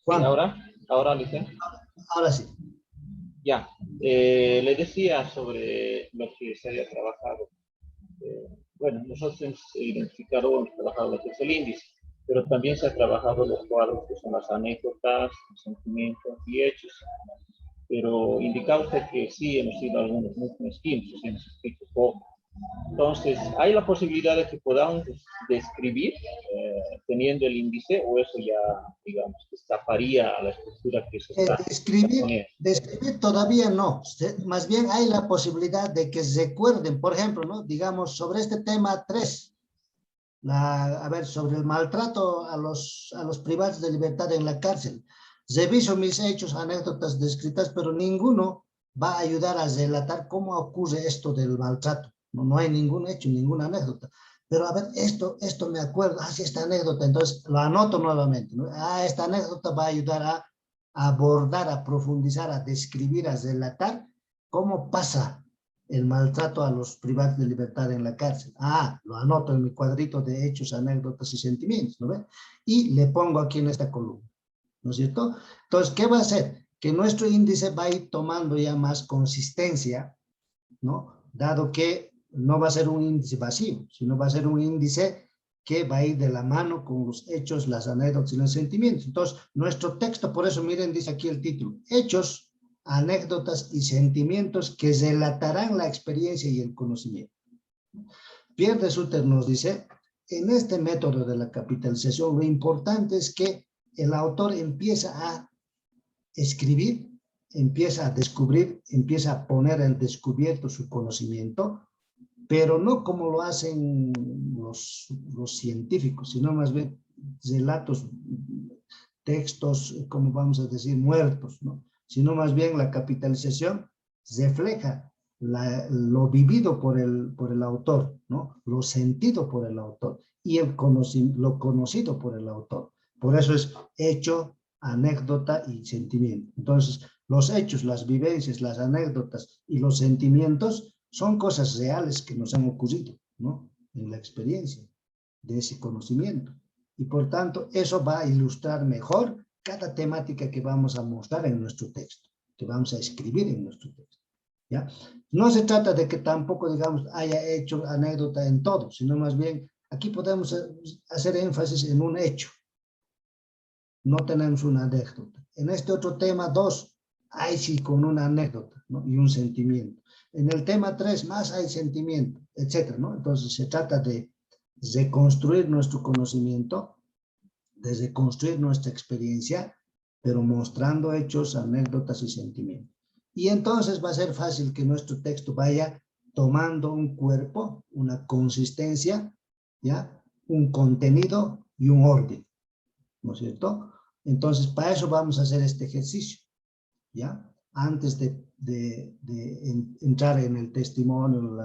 Juan. Sí, ahora, licenciado. Ahora sí. Ya, le decía sobre lo que se había trabajado. Bueno, nosotros hemos identificado, hemos trabajado lo que es el índice, pero también se ha trabajado los cuadros que son las anécdotas, los sentimientos y hechos. Pero indicaba usted que sí hemos sido algunos muy mezquinos, hemos escrito poco. Entonces, ¿hay la posibilidad de que podamos describir teniendo el índice o eso ya, digamos, escaparía a la estructura que se está poniendo? Describir todavía no, más bien hay la posibilidad de que recuerden, por ejemplo, ¿no? Digamos, sobre este tema 3, sobre el maltrato a los privados de libertad en la cárcel. Reviso mis hechos, anécdotas descritas, pero ninguno va a ayudar a relatar cómo ocurre esto del maltrato. No hay ningún hecho, ninguna anécdota. Pero a ver, esto me acuerdo, sí, esta anécdota, entonces lo anoto nuevamente, ¿no? Esta anécdota va a ayudar a abordar, a profundizar, a describir, a relatar cómo pasa el maltrato a los privados de libertad en la cárcel. Lo anoto en mi cuadrito de hechos, anécdotas y sentimientos, ¿no ve? Y le pongo aquí en esta columna, ¿no es cierto? Entonces, ¿qué va a hacer? Que nuestro índice va a ir tomando ya más consistencia, ¿no? Dado que no va a ser un índice vacío, sino va a ser un índice que va a ir de la mano con los hechos, las anécdotas y los sentimientos. Entonces, nuestro texto, por eso miren, dice aquí el título, hechos, anécdotas y sentimientos que relatarán la experiencia y el conocimiento. Pierre de Sutter nos dice, en este método de la capitalización, lo importante es que el autor empieza a escribir, empieza a descubrir, empieza a poner al descubierto su conocimiento, pero no como lo hacen los científicos, sino más bien relatos, textos, como vamos a decir, muertos, ¿no? Sino más bien la capitalización refleja lo vivido por el autor, ¿no? Lo sentido por el autor y lo conocido por el autor. Por eso es hecho, anécdota y sentimiento. Entonces, los hechos, las vivencias, las anécdotas y los sentimientos son cosas reales que nos han ocurrido, ¿no? En la experiencia de ese conocimiento. Y por tanto, eso va a ilustrar mejor cada temática que vamos a mostrar en nuestro texto, que vamos a escribir en nuestro texto, ¿ya? No se trata de que tampoco, digamos, haya hecho anécdota en todo, sino más bien, aquí podemos hacer énfasis en un hecho. No tenemos una anécdota. En este otro tema, 2, ahí sí con una anécdota, ¿no? Y un sentimiento. En el tema 3 más hay sentimiento, etcétera, ¿no? Entonces se trata de reconstruir nuestro conocimiento, de reconstruir nuestra experiencia, pero mostrando hechos, anécdotas y sentimientos. Y entonces va a ser fácil que nuestro texto vaya tomando un cuerpo, una consistencia, ¿ya? Un contenido y un orden, ¿no es cierto? Entonces, para eso vamos a hacer este ejercicio, ¿ya? Antes de entrar en el testimonio,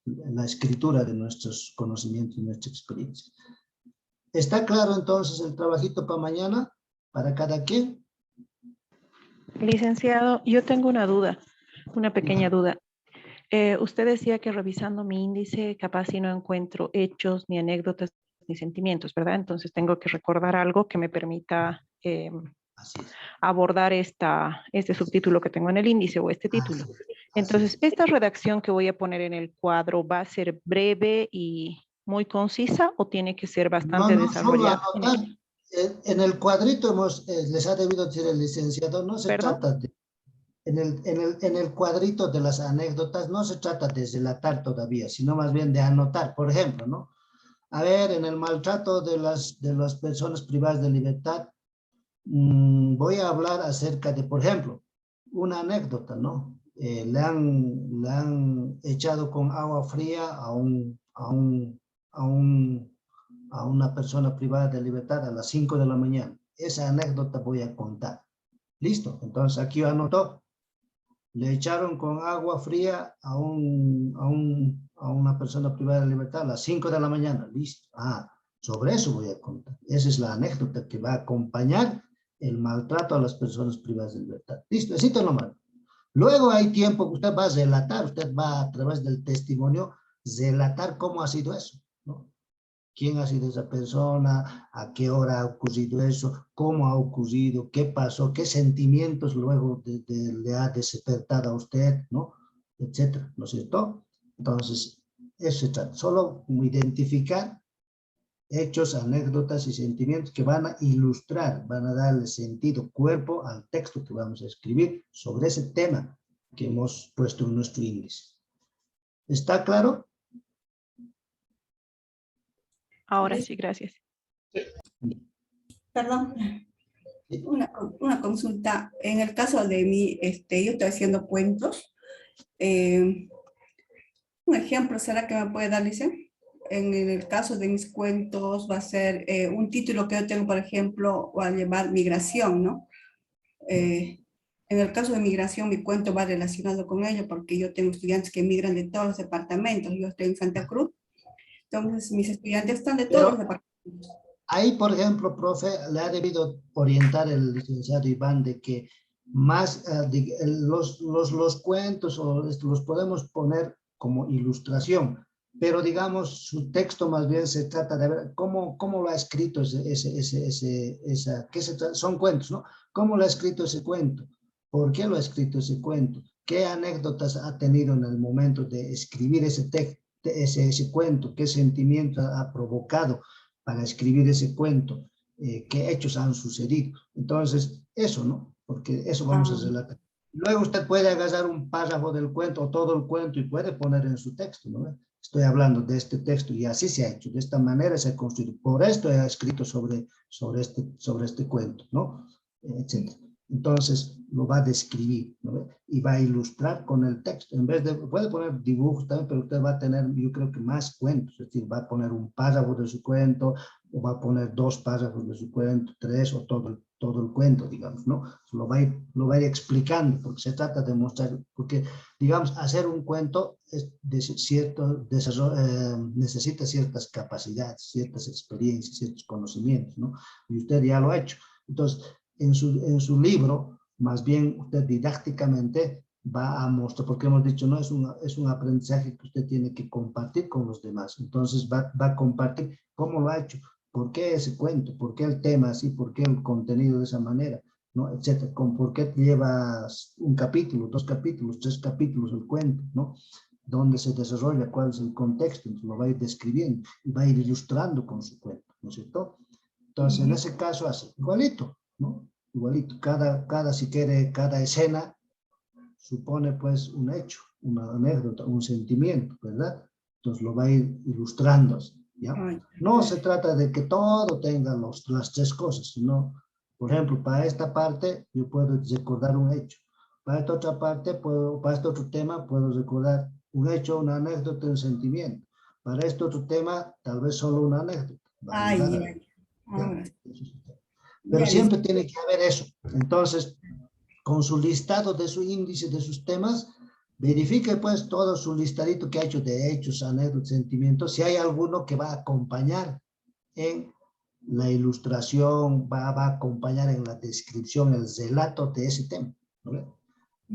la escritura de nuestros conocimientos y nuestra experiencia. ¿Está claro entonces el trabajito para mañana, para cada quien? Licenciado, yo tengo una duda, una pequeña duda. Usted decía que revisando mi índice, capaz si no encuentro hechos, ni anécdotas, ni sentimientos, ¿verdad? Entonces tengo que recordar algo que me permita abordar este subtítulo que tengo en el índice o este título. Entonces, ¿esta redacción que voy a poner en el cuadro va a ser breve y muy concisa o tiene que ser bastante desarrollada? Solo anotar. En el cuadrito les ha debido decir el licenciado, no se trata de... En el cuadrito de las anécdotas no se trata de relatar todavía, sino más bien de anotar. Por ejemplo, ¿no? A ver, en el maltrato de las personas privadas de libertad, voy a hablar acerca de, por ejemplo, una anécdota, ¿no? Le han echado con agua fría a una persona privada de libertad a las 5 de la mañana. Esa anécdota voy a contar. Listo, entonces aquí anotó. Le echaron con agua fría a una persona privada de libertad a las 5 de la mañana. Listo. Sobre eso voy a contar. Esa es la anécdota que va a acompañar el maltrato a las personas privadas de libertad. Listo, necesito nomás. Luego hay tiempo que usted va a relatar, usted va a través del testimonio relatar cómo ha sido eso, ¿no? ¿Quién ha sido esa persona? ¿A qué hora ha ocurrido eso? ¿Cómo ha ocurrido? ¿Qué pasó? ¿Qué sentimientos luego le ha despertado a usted? ¿No? Etcétera, ¿no es cierto? Entonces, eso se trata. Solo identificar hechos, anécdotas y sentimientos que van a ilustrar, van a darle sentido, cuerpo al texto que vamos a escribir sobre ese tema que hemos puesto en nuestro índice. ¿Está claro? Ahora sí, gracias. Perdón, una consulta. En el caso de mí, yo estoy haciendo cuentos. Un ejemplo, ¿será que me puede dar, Lice? En el caso de mis cuentos va a ser un título que yo tengo, por ejemplo, va a llevar migración, ¿no? En el caso de migración, mi cuento va relacionado con ello porque yo tengo estudiantes que migran de todos los departamentos. Yo estoy en Santa Cruz. Entonces, mis estudiantes están de todos los departamentos. Ahí, por ejemplo, profe, le ha debido orientar el licenciado Iván de que más los cuentos los podemos poner como ilustración, pero digamos, su texto más bien se trata de ver cómo lo ha escrito son cuentos, ¿no? ¿Cómo lo ha escrito ese cuento? ¿Por qué lo ha escrito ese cuento? ¿Qué anécdotas ha tenido en el momento de escribir ese cuento? ¿Qué sentimiento ha provocado para escribir ese cuento? ¿Qué hechos han sucedido? Entonces, eso, ¿no? Porque eso vamos a relatar. Luego usted puede agarrar un párrafo del cuento o todo el cuento y puede poner en su texto, ¿no? Estoy hablando de este texto y así se ha hecho, de esta manera se ha construido. Por esto he escrito sobre este cuento, ¿no? Etcétera. Entonces lo va a describir, ¿no? Y va a ilustrar con el texto. En vez de, puede poner dibujos también, pero usted va a tener, yo creo que más cuentos. Es decir, va a poner un párrafo de su cuento, o va a poner 2 párrafos de su cuento, 3 o todo el cuento, digamos, ¿no? Lo va a ir explicando, porque se trata de mostrar, porque, digamos, hacer un cuento necesita ciertas capacidades, ciertas experiencias, ciertos conocimientos, ¿no? Y usted ya lo ha hecho. Entonces, en su libro, más bien usted didácticamente va a mostrar, porque hemos dicho, no es un aprendizaje que usted tiene que compartir con los demás. Entonces va a compartir cómo lo ha hecho, por qué ese cuento, por qué el tema así, por qué el contenido de esa manera, ¿no? Etcétera, por qué lleva un capítulo, 2 capítulos, 3 capítulos el cuento, ¿no? Dónde se desarrolla, cuál es el contexto, entonces lo va a ir describiendo y va a ir ilustrando con su cuento, ¿no es cierto? Entonces, en ese caso, así, igualito, ¿no? igualito, si quiere, cada escena supone pues un hecho, una anécdota, un sentimiento, ¿verdad? Entonces lo va a ir ilustrando, ¿ya? No se trata de que todo tenga las tres cosas, sino, por ejemplo, para esta parte yo puedo recordar un hecho, para esta otra parte, para este otro tema puedo recordar un hecho, una anécdota, un sentimiento. Para este otro tema, tal vez solo una anécdota. Pero siempre tiene que haber eso. Entonces, con su listado de su índice de sus temas, verifique pues todo su listadito que ha hecho de hechos, anécdotas, sentimientos, si hay alguno que va a acompañar en la ilustración, va a acompañar en la descripción, el relato de ese tema, ¿no?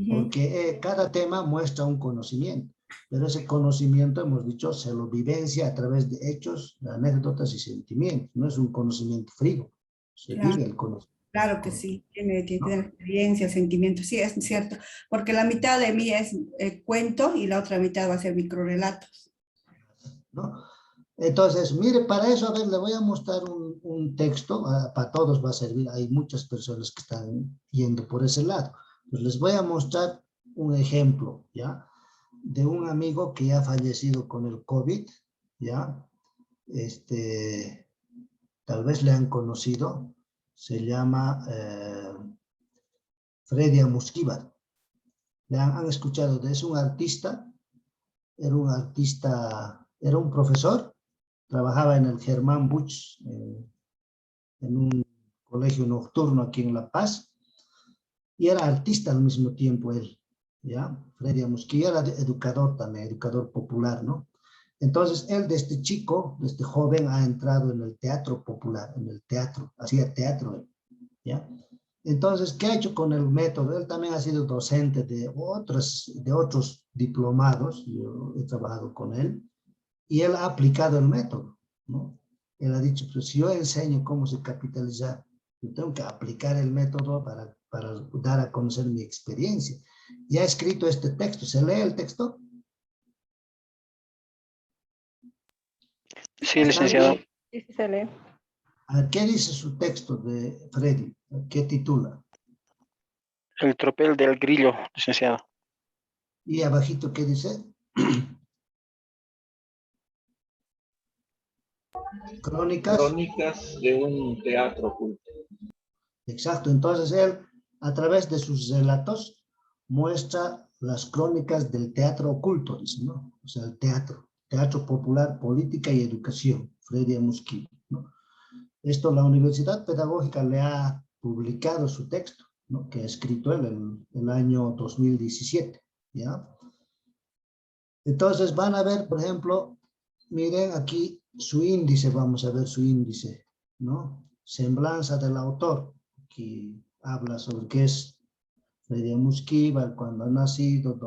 Porque cada tema muestra un conocimiento, pero ese conocimiento, hemos dicho, se lo vivencia a través de hechos, de anécdotas y sentimientos, no es un conocimiento frío, se vive el conocimiento. Claro que sí, tiene experiencia, sentimientos, sí, es cierto, porque la mitad de mí es cuento y la otra mitad va a ser microrelatos. ¿No? Entonces, mire, para eso, a ver, le voy a mostrar un texto, para todos va a servir, hay muchas personas que están yendo por ese lado. Pues les voy a mostrar un ejemplo, ¿ya? De un amigo que ya ha fallecido con el COVID, ¿ya? Tal vez le han conocido, se llama Freddy Musquivar. ¿Le han escuchado? Es un artista, era un profesor, trabajaba en el Germán Buch, en un colegio nocturno aquí en La Paz, y era artista al mismo tiempo él, ¿ya? Freddy Musquivar era educador también, educador popular, ¿no? Entonces, él desde chico, desde joven, ha entrado en el teatro popular, en el teatro, hacía teatro él, ¿ya? Entonces, ¿qué ha hecho con el método? Él también ha sido docente de otros diplomados, yo he trabajado con él, y él ha aplicado el método, ¿no? Él ha dicho, pues si yo enseño cómo se capitaliza, yo tengo que aplicar el método para dar a conocer mi experiencia. Y ha escrito este texto. ¿Se lee el texto? Sí, licenciado. Sí, se lee. A ver, ¿qué dice su texto de Freddy? ¿Qué titula? El tropel del grillo, licenciado. Y abajito, ¿qué dice? Crónicas de un teatro oculto. Exacto, entonces él, a través de sus relatos, muestra las crónicas del teatro oculto, dice, ¿no? O sea, el teatro popular, política y educación, Freddy Musquivar, ¿no? Esto la Universidad Pedagógica le ha publicado su texto, ¿no? Que ha escrito él en el año 2017, ¿ya? Entonces van a ver, por ejemplo, miren aquí su índice, vamos a ver su índice, ¿no? Semblanza del autor, que habla sobre qué es Freddy Musquivar, cuando ha nacido,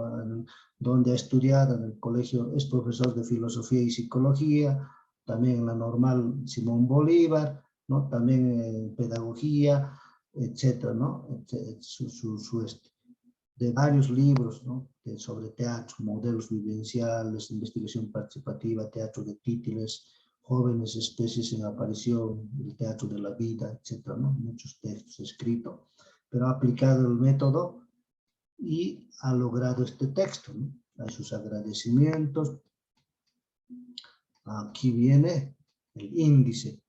donde ha estudiado en el colegio, es profesor de filosofía y psicología, también en la normal Simón Bolívar, ¿no? También en pedagogía, etcétera, ¿no? De varios libros, ¿no? Sobre teatro, modelos vivenciales, investigación participativa, teatro de títulos, jóvenes especies en aparición, el teatro de la vida, etcétera, ¿no? Muchos textos escritos, pero ha aplicado el método y ha logrado este texto, ¿no? Hay sus agradecimientos. Aquí viene el índice.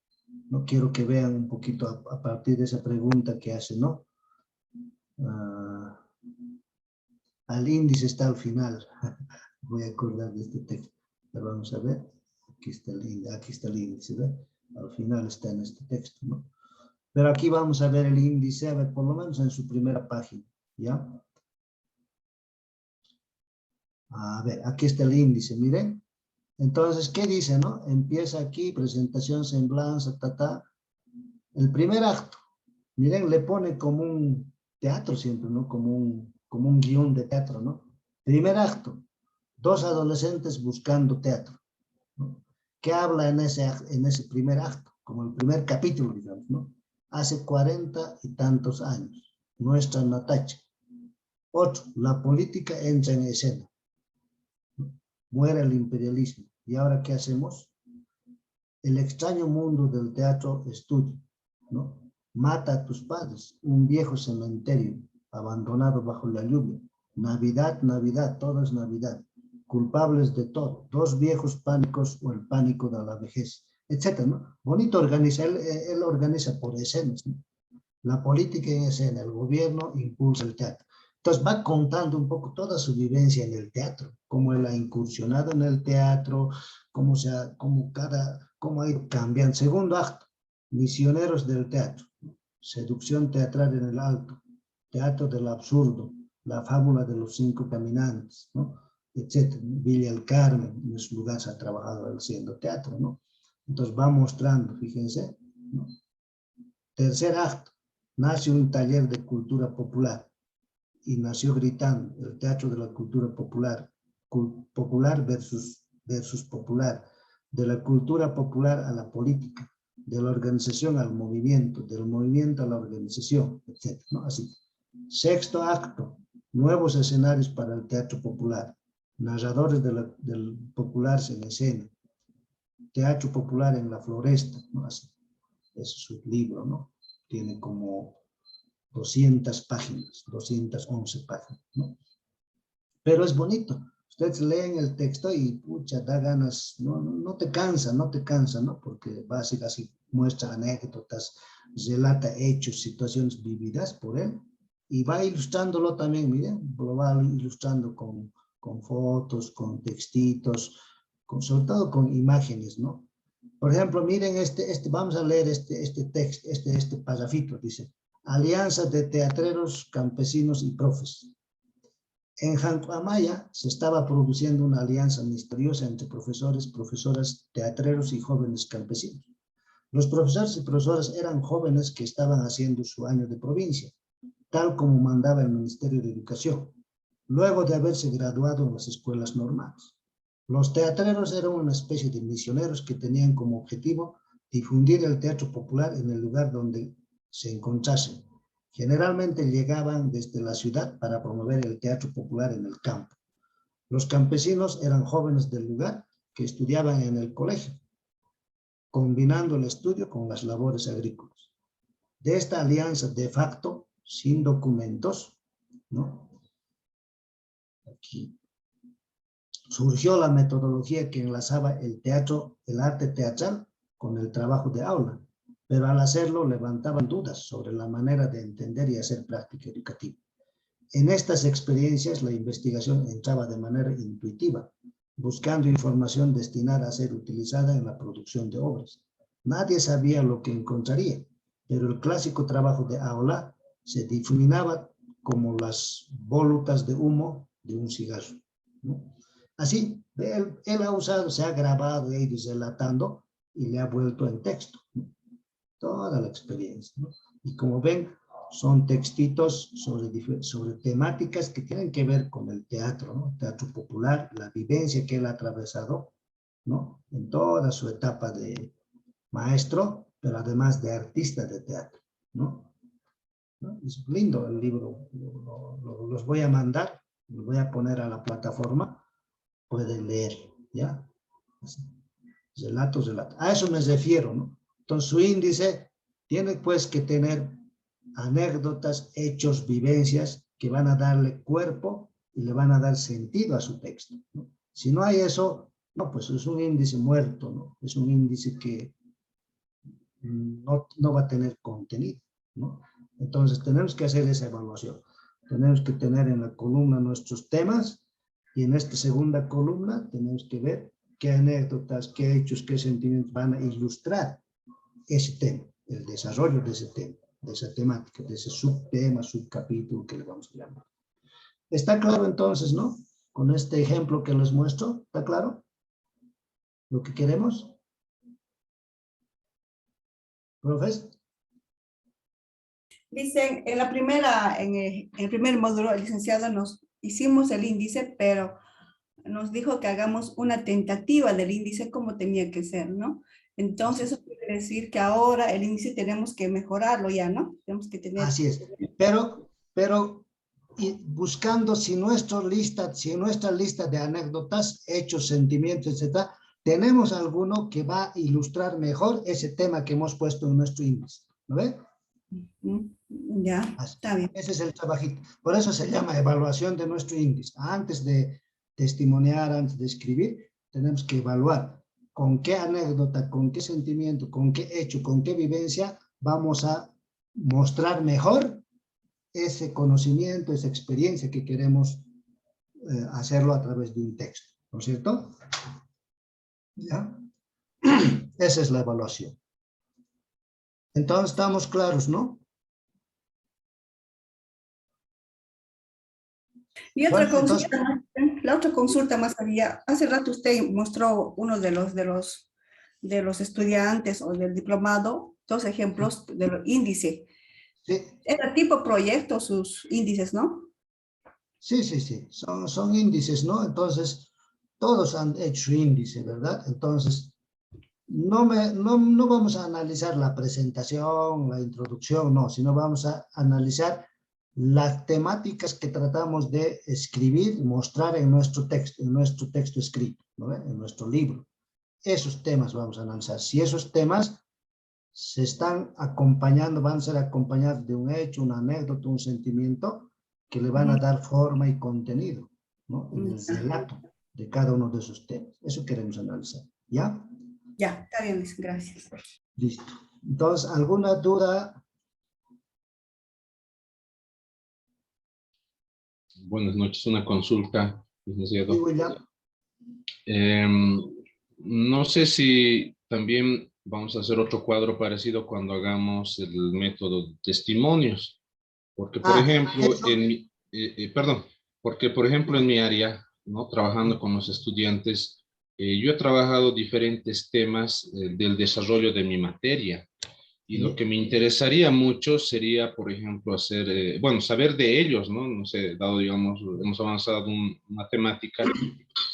No quiero que vean un poquito a partir de esa pregunta que hace, ¿no? Al índice está al final. Voy a acordar de este texto. Pero vamos a ver. Aquí está el índice, ¿ve? Al final está en este texto, ¿no? Pero aquí vamos a ver el índice, a ver, por lo menos en su primera página, ¿ya? A ver, aquí está el índice, miren. Entonces, ¿qué dice, no? Empieza aquí, presentación, semblanza, El primer acto, miren, le pone como un teatro siempre, ¿no? Como un guión de teatro, ¿no? Primer acto, 2 adolescentes buscando teatro, ¿no? ¿Qué habla en ese primer acto? Como el primer capítulo, digamos, ¿no? Hace 40 y tantos años, nuestra Natacha. 8, la política entra en escena. Muere el imperialismo. ¿Y ahora qué hacemos? El extraño mundo del teatro estudio, ¿no? Mata a tus padres, un viejo cementerio abandonado bajo la lluvia. Navidad, Navidad, todo es Navidad. Culpables de todo, 2 viejos pánicos o el pánico de la vejez, etcétera, ¿no? Bonito organiza, él organiza por escenas, ¿no? La política en escena, el gobierno impulsa el teatro. Entonces va contando un poco toda su vivencia en el teatro, cómo él ha incursionado en el teatro, cómo ha ido cambiando. Segundo acto, misioneros del teatro, seducción teatral en el alto, teatro del absurdo, la fábula de los 5 caminantes, ¿no? Etcétera. Villa El Carmen, en su lugar se ha trabajado haciendo teatro, ¿no? Entonces va mostrando, fíjense, ¿no? Tercer acto, nace un taller de cultura popular y nació gritando, el teatro de la cultura popular, popular versus popular, de la cultura popular a la política, de la organización al movimiento, del movimiento a la organización, etcétera, ¿no? Así. Sexto acto, nuevos escenarios para el teatro popular, narradores del popular en escena, teatro popular en la floresta, ¿no? Así. Ese es su libro, ¿no? Tiene como 200 páginas, 211 páginas, ¿no? Pero es bonito. Ustedes leen el texto y, pucha, da ganas, no te cansa, ¿no? Porque básicamente así muestra anécdotas, relata hechos, situaciones vividas por él, y va ilustrándolo también, miren, lo va ilustrando con fotos, con textitos, sobre todo con imágenes, ¿no? Por ejemplo, miren vamos a leer este texto, este parrafito, dice, Alianza de teatreros, campesinos y profes. En Jancuamaya se estaba produciendo una alianza misteriosa entre profesores, profesoras, teatreros y jóvenes campesinos. Los profesores y profesoras eran jóvenes que estaban haciendo su año de provincia, tal como mandaba el Ministerio de Educación, luego de haberse graduado en las escuelas normales. Los teatreros eran una especie de misioneros que tenían como objetivo difundir el teatro popular en el lugar donde se encontrasen. Generalmente llegaban desde la ciudad para promover el teatro popular en el campo. Los campesinos eran jóvenes del lugar que estudiaban en el colegio, combinando el estudio con las labores agrícolas. De esta alianza de facto, sin documentos, ¿no? Aquí surgió la metodología que enlazaba el teatro, el arte teatral con el trabajo de aula, pero al hacerlo levantaban dudas sobre la manera de entender y hacer práctica educativa. En estas experiencias la investigación entraba de manera intuitiva, buscando información destinada a ser utilizada en la producción de obras. Nadie sabía lo que encontraría, pero el clásico trabajo de aula se difuminaba como las volutas de humo de un cigarro, ¿no? Así, él ha usado, se ha grabado, ha ido relatando y le ha vuelto en texto, ¿no? Toda la experiencia, ¿no? Y como ven, son textitos sobre temáticas que tienen que ver con el teatro, ¿no? Teatro popular, la vivencia que él ha atravesado, ¿no? En toda su etapa de maestro, pero además de artista de teatro, ¿no? Es lindo el libro, los voy a mandar, los voy a poner a la plataforma, pueden leer, ¿ya? Así. Relatos. A eso me refiero, ¿no? Entonces su índice tiene pues que tener anécdotas, hechos, vivencias que van a darle cuerpo y le van a dar sentido a su texto, ¿no? Si no hay eso, no, pues es un índice muerto, ¿no? Es un índice que no va a tener contenido, ¿no? Entonces tenemos que hacer esa evaluación. Tenemos que tener en la columna nuestros temas y en esta segunda columna tenemos que ver qué anécdotas, qué hechos, qué sentimientos van a ilustrar ese tema, el desarrollo de ese tema, de esa temática, de ese subtema, subcapítulo que le vamos a llamar. ¿Está claro entonces, no? Con este ejemplo que les muestro, ¿está claro? ¿Lo que queremos? ¿Profes? Dicen, en el primer módulo, el licenciado nos hicimos el índice, pero nos dijo que hagamos una tentativa del índice como tenía que ser, ¿no? Entonces, eso quiere decir que ahora el índice tenemos que mejorarlo ya, ¿no? Tenemos que tener... Así es, pero y buscando si nuestra lista de anécdotas, hechos, sentimientos, etcétera, tenemos alguno que va a ilustrar mejor ese tema que hemos puesto en nuestro índice, ¿no ve? Ya, Así. está bien. Ese es el trabajito. Por eso se llama evaluación de nuestro índice. Antes de testimoniar, antes de escribir, tenemos que evaluar con qué anécdota, con qué sentimiento, con qué hecho, con qué vivencia vamos a mostrar mejor ese conocimiento, esa experiencia que queremos hacerlo a través de un texto, ¿no es cierto? ¿Ya? Esa es la evaluación. Entonces, estamos claros, ¿no? Y otra Bueno, entonces, consulta, la otra consulta más había, hace rato usted mostró uno de los estudiantes o del diplomado, dos ejemplos del índice. sí, Era tipo proyecto sus índices, ¿no? sí, son índices, ¿no? Entonces, todos han hecho índice, ¿verdad? Entonces, no vamos a analizar la presentación, la introducción, no, sino vamos a analizar las temáticas que tratamos de escribir, mostrar en nuestro texto escrito, ¿no? En nuestro libro. Esos temas vamos a analizar. Si esos temas se están acompañando, van a ser acompañados de un hecho, una anécdota, un sentimiento que le van a dar forma y contenido, ¿no? En el relato de cada uno de esos temas. Eso queremos analizar, ¿ya? Ya, está bien, gracias. Listo. Entonces, ¿alguna duda? Buenas noches, una consulta, licenciado. Sí, William. No sé si también vamos a hacer otro cuadro parecido cuando hagamos el método de testimonios. Porque, por ejemplo, en mi área, ¿no? Trabajando con los estudiantes, yo he trabajado diferentes temas del desarrollo de mi materia. Y lo que me interesaría mucho sería, por ejemplo, saber de ellos, ¿no? No sé, dado, digamos, hemos avanzado una temática,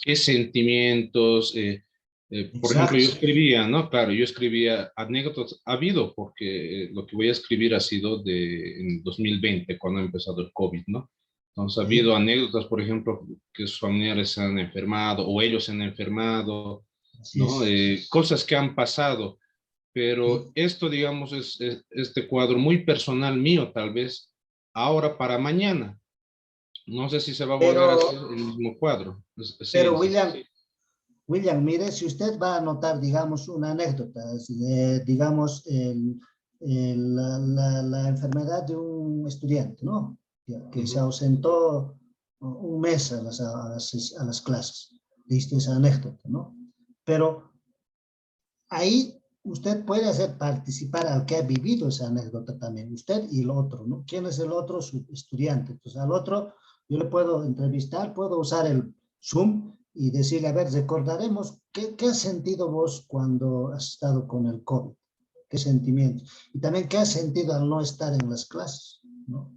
qué sentimientos, por ejemplo, yo escribía, ¿no? Claro, yo escribía anécdotas, ha habido, porque lo que voy a escribir ha sido en 2020, cuando ha empezado el COVID, ¿no? Entonces, ha habido anécdotas, por ejemplo, que sus familiares se han enfermado o ellos se han enfermado, ¿no? Cosas que han pasado. Pero esto, digamos, es este cuadro muy personal mío, tal vez, ahora para mañana. No sé si se va a volver a hacer el mismo cuadro. Pero William, mire, si usted va a anotar, digamos, una anécdota, digamos, la enfermedad de un estudiante, ¿no? Que se ausentó un mes a las clases. Listo, esa anécdota, ¿no? Pero ahí usted puede hacer participar al que ha vivido esa anécdota también, usted y el otro, ¿no? ¿Quién es el otro? Su estudiante. Entonces, al otro yo le puedo entrevistar, puedo usar el Zoom y decirle, a ver, recordaremos, ¿qué has sentido vos cuando has estado con el COVID? ¿Qué sentimientos? Y también, ¿qué has sentido al no estar en las clases? ¿No?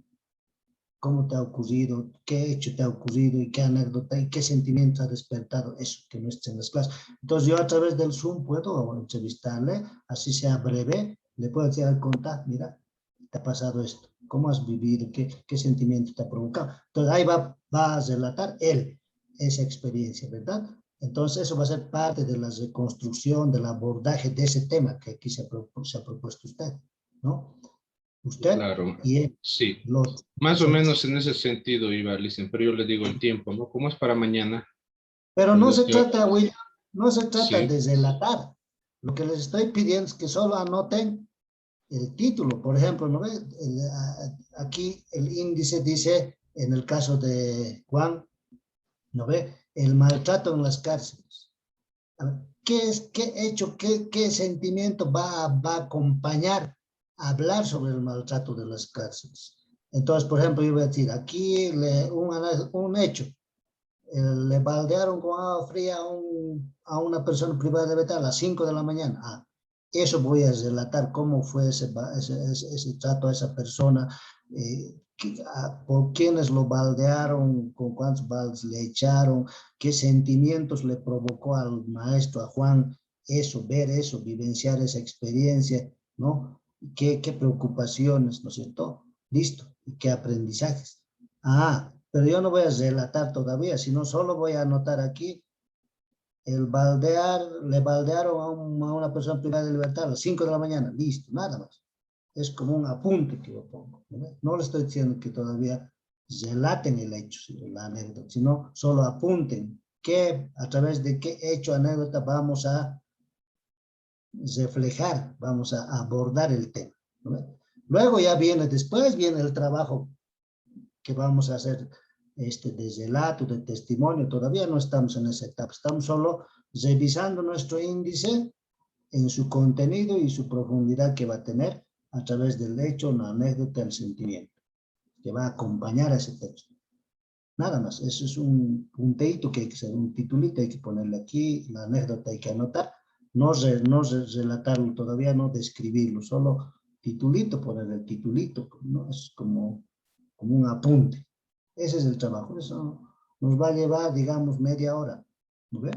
¿Cómo te ha ocurrido? ¿Qué hecho te ha ocurrido? ¿Y qué anécdota? ¿Y qué sentimiento ha despertado eso que no esté en las clases? Entonces yo a través del Zoom puedo entrevistarle, así sea breve, le puedo decir al contacto, mira, te ha pasado esto, ¿cómo has vivido? ¿Qué sentimiento te ha provocado? Entonces ahí va a relatar él esa experiencia, ¿verdad? Entonces eso va a ser parte de la reconstrucción, del abordaje de ese tema que aquí se ha propuesto usted, ¿no? Usted claro, y él. sí. Más o menos en ese sentido iba, Licen, pero yo le digo el tiempo, ¿no? ¿Cómo es para mañana? Pero no se trata, William, no se trata Sí. de relatar. Lo que les estoy pidiendo es que solo anoten el título. Por ejemplo, ¿no ves? Aquí el índice dice, en el caso de Juan, ¿no ve? El maltrato en las cárceles. A ver, ¿qué hecho, qué sentimiento va a acompañar a hablar sobre el maltrato de las cárceles? Entonces, por ejemplo, yo voy a decir, aquí un hecho. Le baldearon con agua fría a una persona privada de libertad a las 5 de la mañana. Eso voy a relatar cómo fue ese trato a esa persona, por quiénes lo baldearon, con cuántos baldes le echaron, qué sentimientos le provocó al maestro, a Juan, ver eso, vivenciar esa experiencia, ¿no? ¿Qué preocupaciones, ¿no es cierto? Listo, y qué aprendizajes. Pero yo no voy a relatar todavía, sino solo voy a anotar aquí le baldearon a una persona privada de libertad a las 5 de la mañana, listo, nada más. es como un apunte que yo pongo. No le estoy diciendo que todavía relaten el hecho, la anécdota, sino solo apunten a través de qué hecho, anécdota vamos a reflejar, vamos a abordar el tema. Luego ya después viene el trabajo que vamos a hacer de relato, de testimonio. Todavía no estamos en esa etapa, estamos solo revisando nuestro índice en su contenido y su profundidad que va a tener a través del hecho, una anécdota, el sentimiento, que va a acompañar a ese texto. Nada más, eso es un punteito que hay que hacer, un titulito, hay que ponerle aquí, la anécdota hay que anotar, no relatarlo todavía, no describirlo, solo titulito, poner el titulito, ¿no? Es como un apunte. Ese es el trabajo, eso nos va a llevar, digamos, media hora, ¿no ve?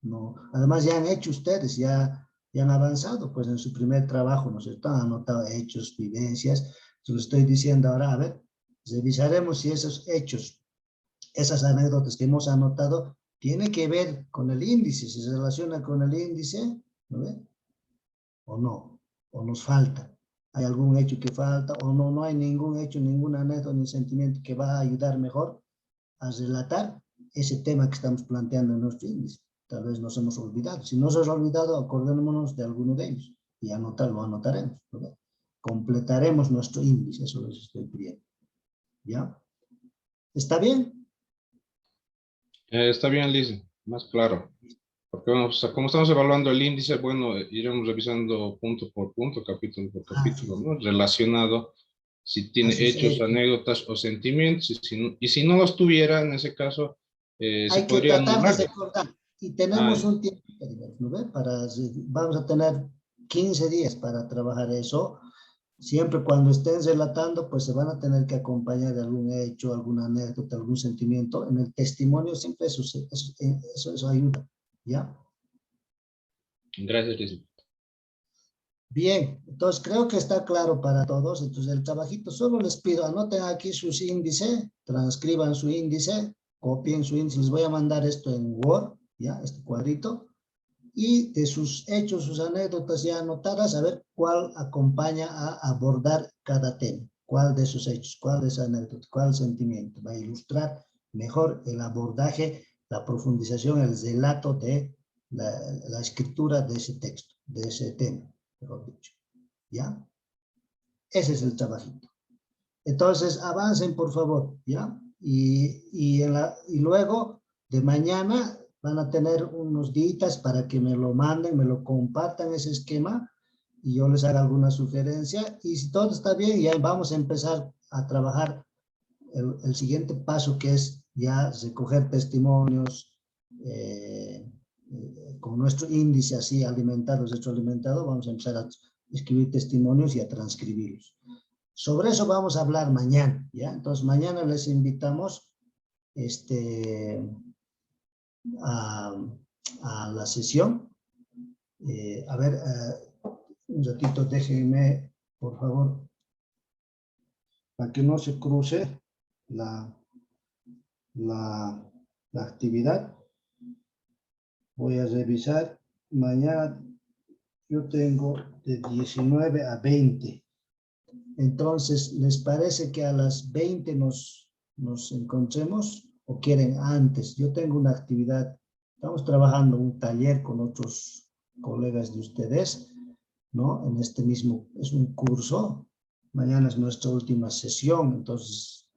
No. Además ya han hecho ustedes, ya han avanzado, pues en su primer trabajo, ¿no es cierto? Han anotado hechos, vivencias, se lo estoy diciendo ahora, a ver, revisaremos si esos hechos, esas anécdotas que hemos anotado, tiene que ver con el índice, si se relaciona con el índice, ¿no ve? O no, o nos falta. ¿Hay algún hecho que falta? O no hay ningún hecho, ninguna anécdota ni sentimiento que va a ayudar mejor a relatar ese tema que estamos planteando en nuestro índice. Tal vez nos hemos olvidado. Si nos hemos olvidado, acordémonos de alguno de ellos y lo anotaremos, ¿no? Completaremos nuestro índice, eso les estoy pidiendo. ¿Ya? ¿Está bien? Está bien, Liz, más claro. Porque bueno, o sea, como estamos evaluando el índice, bueno, iremos revisando punto por punto, capítulo por capítulo, ¿no? Relacionado, si tiene hechos, anécdotas o sentimientos, y si no los tuviera, en ese caso, se podría anular. De acordar. Y tenemos un tiempo, ¿no ve? Vamos a tener 15 días para trabajar eso. Siempre cuando estén relatando, pues se van a tener que acompañar de algún hecho, alguna anécdota, algún sentimiento. En el testimonio siempre eso ayuda, ¿ya? Gracias, Luis. Bien, entonces creo que está claro para todos. Entonces el trabajito, solo les pido, anoten aquí sus índices, transcriban su índice, copien su índice. Les voy a mandar esto en Word, ¿ya? Este cuadrito. Y de sus hechos, sus anécdotas ya anotadas, a ver cuál acompaña a abordar cada tema. Cuál de sus hechos, cuál de sus anécdotas, cuál sentimiento. Va a ilustrar mejor el abordaje, la profundización, el relato de la escritura de ese texto, de ese tema, mejor dicho. ¿Ya? Ese es el trabajito. Entonces, avancen, por favor, ¿ya? Y luego, de mañana, van a tener unos días para que me lo manden, me lo compartan ese esquema y yo les haga alguna sugerencia. Y si todo está bien, ya vamos a empezar a trabajar el siguiente paso, que es ya recoger testimonios con nuestro índice así alimentado, retroalimentado. Vamos a empezar a escribir testimonios y a transcribirlos. Sobre eso vamos a hablar mañana, ¿ya? Entonces mañana les invitamos a la sesión. A ver, un ratito, déjenme, por favor, para que no se cruce la actividad. Voy a revisar. Mañana yo tengo de 19 a 20. Entonces, ¿les parece que a las 20 nos encontremos o quieren antes? Yo tengo una actividad, estamos trabajando un taller con otros colegas de ustedes, ¿no? En este mismo, es un curso. Mañana es nuestra última sesión, entonces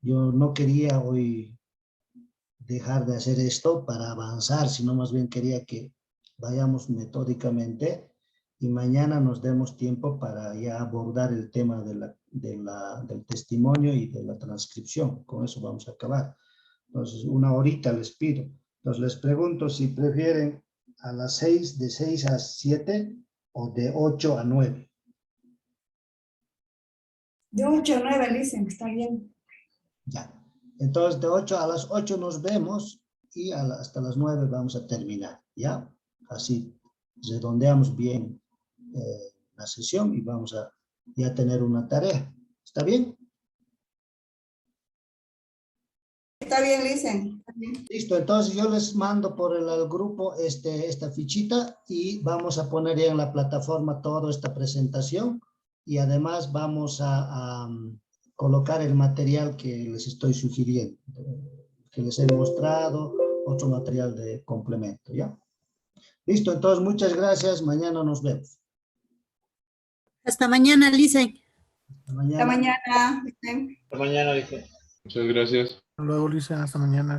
yo no quería hoy dejar de hacer esto para avanzar, sino más bien quería que vayamos metódicamente y mañana nos demos tiempo para ya abordar el tema del testimonio y de la transcripción. Con eso vamos a acabar. Entonces, una horita les pido. Entonces, les pregunto si prefieren a las 6, de 6 a 7 o de 8 a 9. De 8 a 9, dicen, está bien. Ya. Entonces, de 8 a las 8 nos vemos y hasta las 9 vamos a terminar, ¿ya? Así redondeamos bien la sesión y vamos a ya tener una tarea. ¿Está bien? Está bien, dicen. Listo, entonces yo les mando por el grupo esta fichita y vamos a poner ya en la plataforma toda esta presentación y además vamos a colocar el material que les estoy sugiriendo, que les he mostrado, otro material de complemento, ¿ya? Listo, entonces muchas gracias, mañana nos vemos. Hasta mañana, Lisa. Hasta mañana. Hasta mañana. Hasta mañana, dice. Muchas gracias. Hasta luego, Lisa. Hasta mañana.